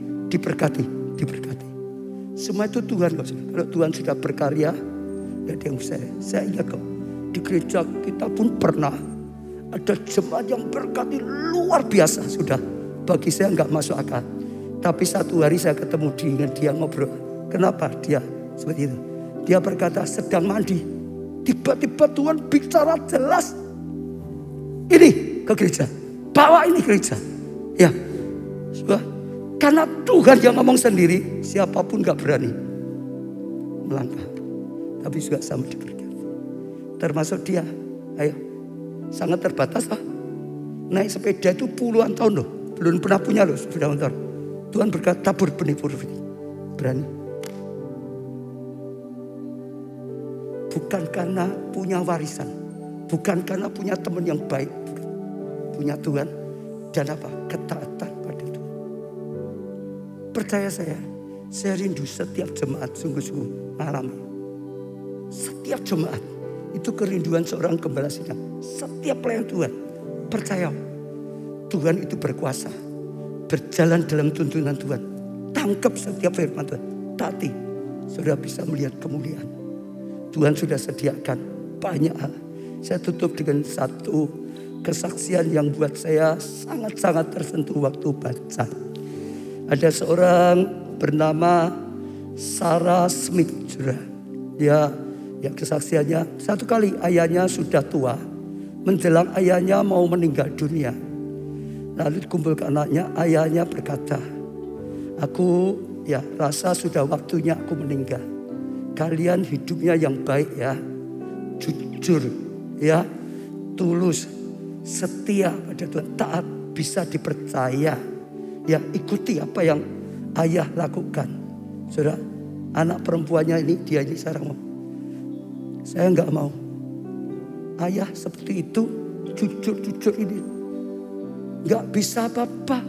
Semua itu Tuhan kok. Kalau Tuhan sudah berkarya, ya dia yang saya ingat kok. Di gereja kita pun pernah ada jemaat yang berkati luar biasa sudah. Bagi saya enggak masuk akal. Tapi satu hari saya ketemu dengan dia ngobrol. Kenapa dia seperti itu? Dia berkata sedang mandi. Tiba-tiba Tuhan bicara jelas. Ini ke gereja. Bawa ini ke gereja. Ya. Sudah. Karena Tuhan yang ngomong sendiri. Siapapun gak berani melangkah. Tapi juga sama diberkati. Termasuk dia. Ayo. Sangat terbatas lah. Naik sepeda itu puluhan tahun loh. Belum pernah punya loh sepeda motor. Tuhan berkata tabur benih berani. Bukan karena punya warisan. Bukan karena punya teman yang baik. Punya Tuhan. Dan apa? Ketaatan pada Tuhan. Percaya saya rindu setiap jemaat sungguh-sungguh alami. Setiap jemaat. Itu kerinduan seorang gembala sidang. Setiap pelayan Tuhan. Percaya. Tuhan itu berkuasa. Berjalan dalam tuntunan Tuhan. Tangkap setiap firman Tuhan. Taati. Saudara bisa melihat kemuliaan. Tuhan sudah sediakan banyak hal. Saya tutup dengan satu kesaksian yang buat saya sangat-sangat tersentuh waktu baca. Ada seorang bernama Sarah Smith. Dia yang kesaksiannya satu kali ayahnya sudah tua. Menjelang ayahnya mau meninggal dunia. Lalu dikumpulkan anaknya, ayahnya berkata, aku ya rasa sudah waktunya aku meninggal. Kalian hidupnya yang baik ya, jujur ya, tulus, setia pada Tuhan, taat, bisa dipercaya. Ya ikuti apa yang ayah lakukan. Saudara, anak perempuannya ini, dia ini sekarang mau. Saya enggak mau. Ayah seperti itu, jujur ini. Enggak bisa apa-apa.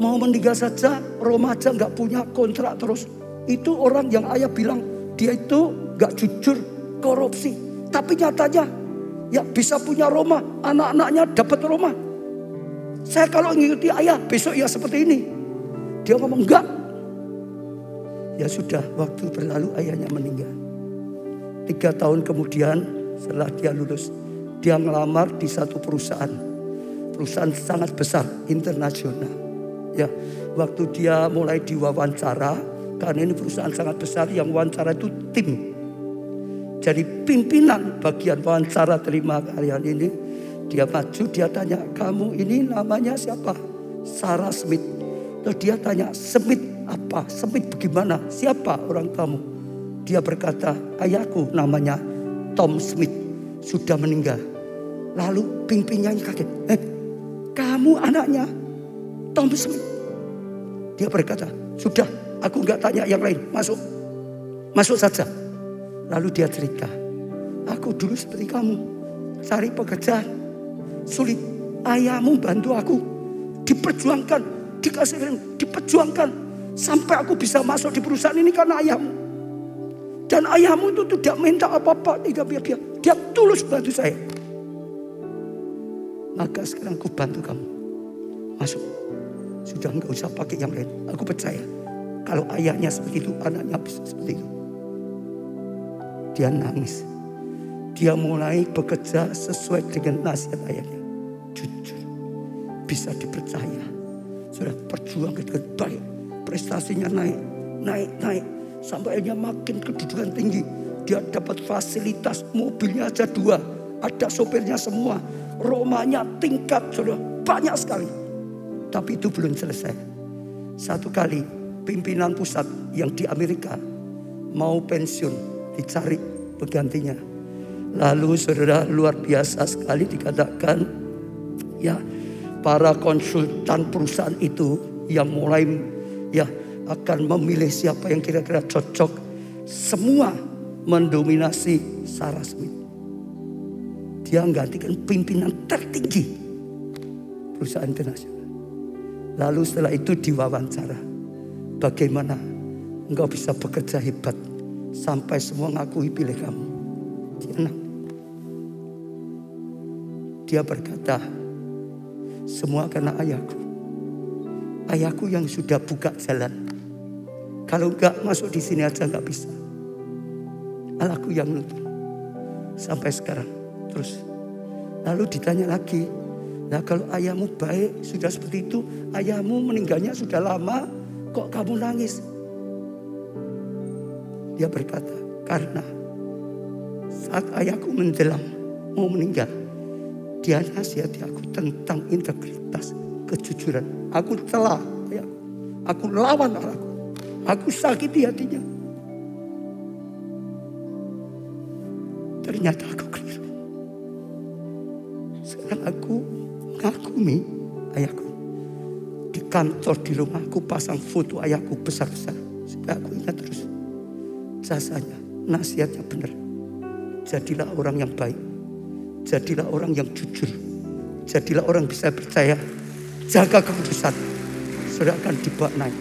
Mau meninggal saja, remaja enggak punya kontrak terus. Itu orang yang ayah bilang, dia itu gak jujur, korupsi. Tapi nyatanya ya bisa punya rumah, anak-anaknya dapat rumah. Saya kalau ngikuti ayah besok ya seperti ini. Dia ngomong enggak. Ya sudah, waktu berlalu ayahnya meninggal. 3 tahun kemudian setelah dia lulus, dia ngelamar di satu perusahaan sangat besar, internasional. Ya, waktu dia mulai diwawancara, karena ini perusahaan sangat besar, yang wawancara itu tim. Jadi pimpinan bagian wawancara terima kalian ini, dia maju, dia tanya, kamu ini namanya siapa? Sarah Smith. Terus dia tanya, Smith apa? Smith bagaimana? Siapa orang kamu? Dia berkata, ayahku namanya Tom Smith, sudah meninggal. Lalu pimpinannya kaget, kamu anaknya Tom Smith? Dia berkata, sudah, aku nggak tanya yang lain, masuk saja. Lalu dia cerita, aku dulu seperti kamu, cari pekerjaan, sulit. Ayahmu bantu aku, diperjuangkan, diperjuangkan, sampai aku bisa masuk di perusahaan ini karena ayahmu. Dan ayahmu itu tidak minta apa-apa, dia tulus bantu saya. Maka sekarang aku bantu kamu, masuk. Sudah nggak usah pakai yang lain. Aku percaya kalau ayahnya seperti itu, anaknya bisa seperti itu. Dia nangis. Dia mulai bekerja sesuai dengan nasihat ayahnya. Jujur, bisa dipercaya. Sudah berjuang dengan baik. Prestasinya naik. Sampai akhirnya makin kedudukan tinggi. Dia dapat fasilitas, mobilnya aja 2. Ada sopirnya semua. Rumahnya tingkat, sudah banyak sekali. Tapi itu belum selesai. Satu kali pimpinan pusat yang di Amerika mau pensiun, dicari penggantinya. Lalu saudara, luar biasa sekali dikatakan, ya, para konsultan perusahaan itu yang mulai ya akan memilih siapa yang kira-kira cocok, semua mendominasi Sarah Smith. Dia menggantikan pimpinan tertinggi perusahaan internasional. Lalu setelah itu diwawancara, bagaimana engkau bisa bekerja hebat sampai semua ngakui pilih kamu. Dia berkata, semua karena ayahku. Ayahku yang sudah buka jalan. Kalau enggak masuk di sini aja enggak bisa. Aku yang nuntun sampai sekarang terus. Lalu ditanya lagi, nah kalau ayahmu baik sudah seperti itu, ayahmu meninggalnya sudah lama, kok kamu nangis? Dia berkata, karena saat ayahku menjelang mau meninggal, dia nasihati aku tentang integritas, kejujuran. Aku celah ayahku, aku lawan aku sakiti hatinya. Ternyata aku keliru. Sekarang aku mengagumi ayahku. Di kantor, di rumah aku pasang foto ayahku besar-besar. Supaya aku ingat terus jasanya, nasihatnya benar. Jadilah orang yang baik. Jadilah orang yang jujur. Jadilah orang bisa percaya. Jaga kekudusan. Saudara akan dibawa naik.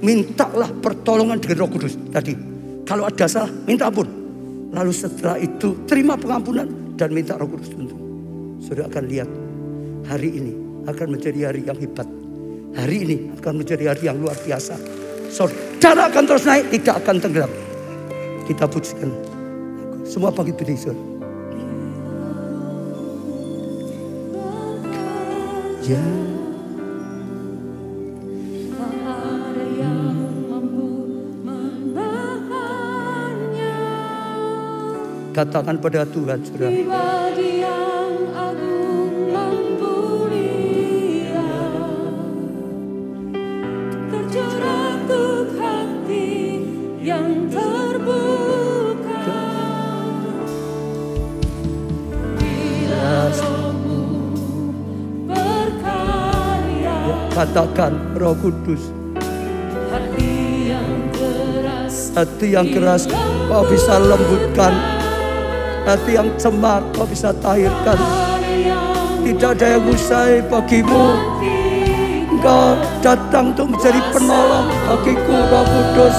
Mintalah pertolongan dengan Roh Kudus. Tadi, kalau ada salah, minta ampun. Lalu setelah itu, terima pengampunan dan minta Roh Kudus tuntun. Saudara akan lihat, hari ini akan menjadi hari yang hebat. Hari ini akan menjadi hari yang luar biasa. Saudara akan terus naik, tidak akan tenggelam. Kita pujikan. Semua bangkit berdiri, saudara. Ya. Katakan pada Tuhan, saudara. Katakan Roh Kudus. Hati yang keras kau bisa lembutkan. Hati yang cemar kau bisa tahirkan. Tidak ada yang usai bagimu. Engkau datang untuk menjadi penolong bagiku, Roh Kudus.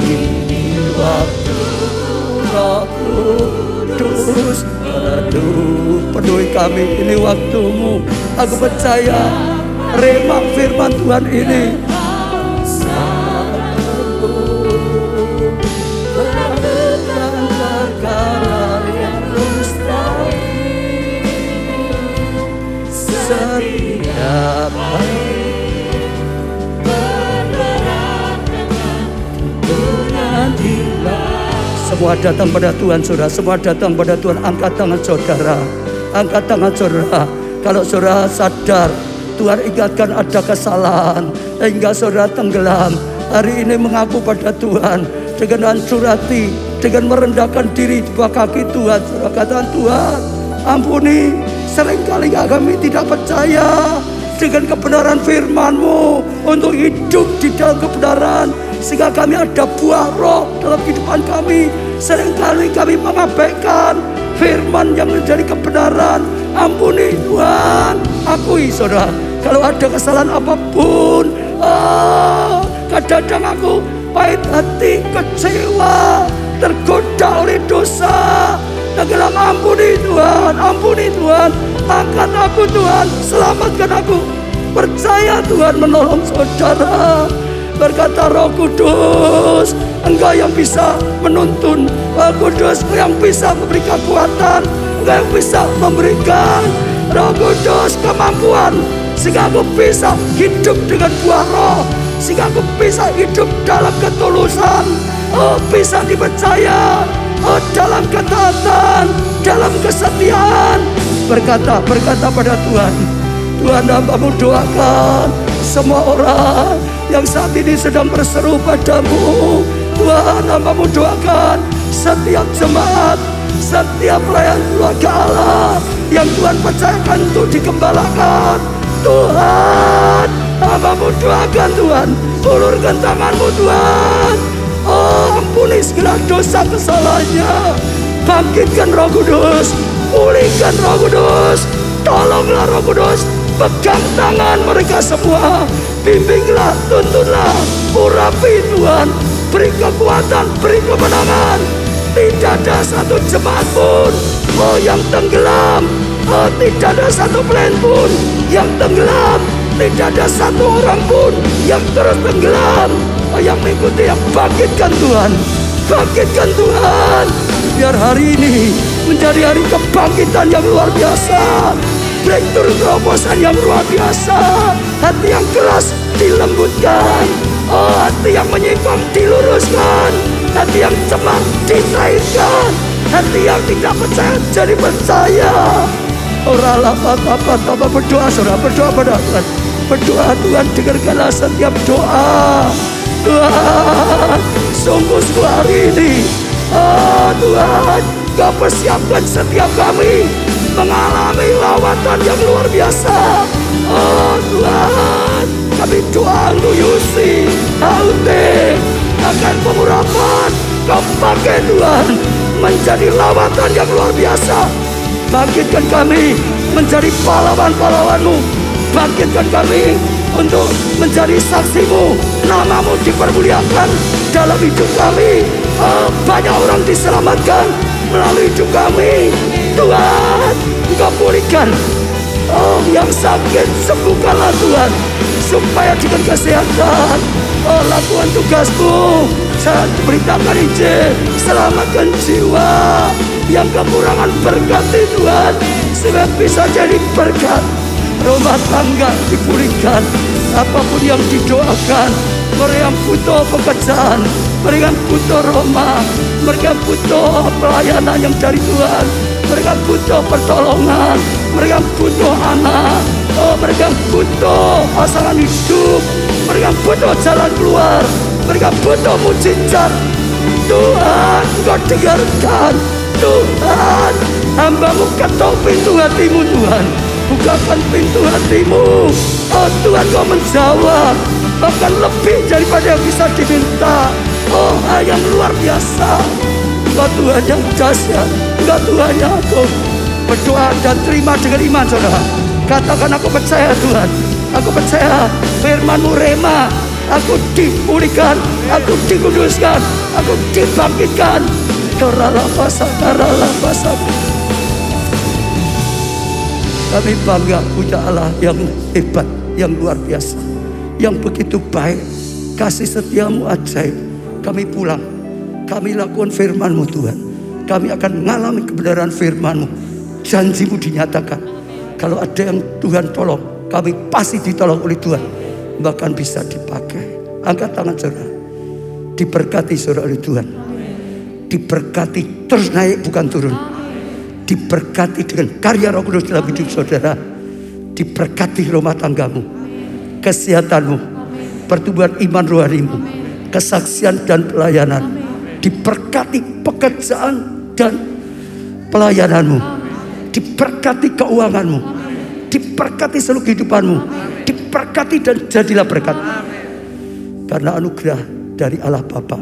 Ini waktu Roh Kudus Kudus. Aduh, penuhi kami, ini waktumu. Aku percaya rema firman Tuhan ini setiap hari semua datang pada Tuhan, saudara. Semua datang pada Tuhan. Angkat tangan saudara, angkat tangan saudara. Kalau saudara sadar Tuhan ingatkan ada kesalahan hingga saudara tenggelam, hari ini mengaku pada Tuhan dengan hancur hati, dengan merendahkan diri di bawah kaki Tuhan. Saudara katakan, Tuhan ampuni, seringkali kami tidak percaya dengan kebenaran firman-Mu untuk hidup di dalam kebenaran, sehingga kami ada buah roh dalam kehidupan kami. Seringkali kami mengabaikan firman yang menjadi kebenaran. Ampuni Tuhan. Akui saudara, kalau ada kesalahan apapun, kadang-kadang aku pahit hati, kecewa, tergoda oleh dosa. Tenggelam, ampuni Tuhan, ampuni Tuhan. Angkat aku Tuhan, selamatkan aku. Percaya Tuhan menolong saudara. Berkata Roh Kudus, Engkau yang bisa menuntun. Roh Kudus, Engkau yang bisa memberi kekuatan, Engkau yang bisa memberikan, Roh Kudus, kemampuan, sehingga aku bisa hidup dengan buah roh, sehingga aku bisa hidup dalam ketulusan, bisa dipercaya, dalam ketaatan, dalam kesetiaan. Berkata pada Tuhan, Tuhan hamba-Mu doakan semua orang yang saat ini sedang berseru padamu. Tuhan hamba-Mu doakan setiap jemaat, setiap pelayan keluarga Allah yang Tuhan percayakan untuk dikembalakan. Tuhan hamba-Mu doakan Tuhan, ulurkan tangan-Mu Tuhan. Ampuni segala dosa kesalahannya. Bangkitkan Roh Kudus, pulihkan Roh Kudus, tolonglah Roh Kudus. Pegang tangan mereka semua, bimbinglah, tuntunlah, urapi Tuhan, beri kekuatan, beri kemenangan. Tidak ada satu jemaat pun yang tenggelam, tidak ada satu pelayan pun yang tenggelam, tidak ada satu orang pun yang terus tenggelam. Yang mengikuti, yang bangkitkan Tuhan, bangkitkan Tuhan. Biar hari ini menjadi hari kebangkitan yang luar biasa, breakthrough terobosan yang luar biasa. Hati yang keras dilembutkan, hati yang menyimpang diluruskan, hati yang cemas dicairkan, hati yang tidak percaya jadi percaya. Oralah apa berdoa saudara, berdoa pada Tuhan, berdoa. Tuhan dengarkanlah setiap doa. Tuhan, sungguh hari ini, Tuhan, Kau persiapkan setiap kami mengalami lawatan yang luar biasa. Tuhan, kami doa untuk Yusi, Haute, akan pengurapan. Kau pakai Tuhan menjadi lawatan yang luar biasa. Bangkitkan kami menjadi pahlawan-pahlawan-Mu. Bangkitkan kami untuk menjadi saksi-Mu. Nama-Mu dipermuliakan dalam hidup kami. Banyak orang diselamatkan melalui hidup kami. Tuhan, Engkau pulihkan yang sakit, sembuhkanlah Tuhan, supaya dengan kesehatan lakukan tugas-Mu. Saya beritakan Injil, selamatkan jiwa yang kekurangan, berkati Tuhan, sehingga bisa jadi berkat. Rumah tangga dipulihkan, apapun yang didoakan. Mereka yang butuh pekerjaan, mereka yang butuh rumah, mereka yang butuh pelayanan yang dari Tuhan, mereka butuh pertolongan, mereka butuh anak, mereka butuh pasangan hidup, mereka butuh jalan keluar, mereka butuh mujizat. Tuhan, Engkau dengarkan. Tuhan, hamba-Mu ketuk pintu hati-Mu Tuhan, bukakan pintu hati-Mu. Tuhan, Kau menjawab bahkan lebih daripada yang bisa diminta. Yang luar biasa. Engkau Tuhan yang dahsyat, Engkau Tuhan yang agung. Berdoa dan terima dengan iman saudara. Katakan, aku percaya Tuhan, aku percaya firman-Mu rema. Aku dipulihkan, aku dikuduskan, aku dibangkitkan Kami bangga punya Allah yang hebat, yang luar biasa, yang begitu baik. Kasih setiamu ajaib. Kami pulang, kami lakukan firman-Mu Tuhan. Kami akan mengalami kebenaran firman-Mu. Janji-Mu dinyatakan. Kalau ada yang Tuhan tolong, kami pasti ditolong oleh Tuhan. Bahkan bisa dipakai. Angkat tangan saudara. Diberkati saudara oleh Tuhan. Diberkati terus naik bukan turun. Diberkati dengan karya Roh Kudus dalam hidup saudara. Diberkati rumah tanggamu, kesehatanmu, pertumbuhan iman rohanimu, kesaksian dan pelayanan. Diberkati pekerjaan dan pelayananmu. Diberkati keuanganmu. Diberkati seluruh kehidupanmu. Diberkati dan jadilah berkat. Karena anugerah dari Allah Bapa,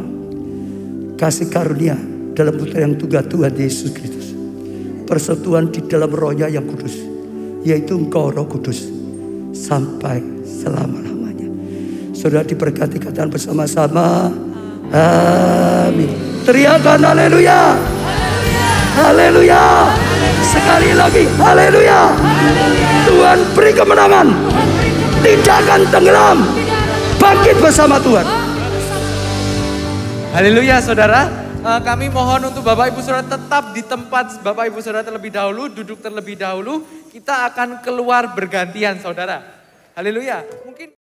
kasih karunia dalam putra yang tunggal Tuhan Yesus Kristus, persekutuan di dalam Roh-Nya yang kudus, yaitu Engkau Roh Kudus, sampai selama-lamanya. Saudara diberkati, katakan bersama-sama, amin. Teriakan haleluya, haleluya, sekali lagi haleluya. Tuhan beri kemenangan, tidak akan tenggelam, bangkit bersama Tuhan. Haleluya saudara. Kami mohon untuk Bapak Ibu Saudara tetap di tempat Bapak Ibu Saudara terlebih dahulu, duduk terlebih dahulu. Kita akan keluar bergantian saudara. Haleluya. Mungkin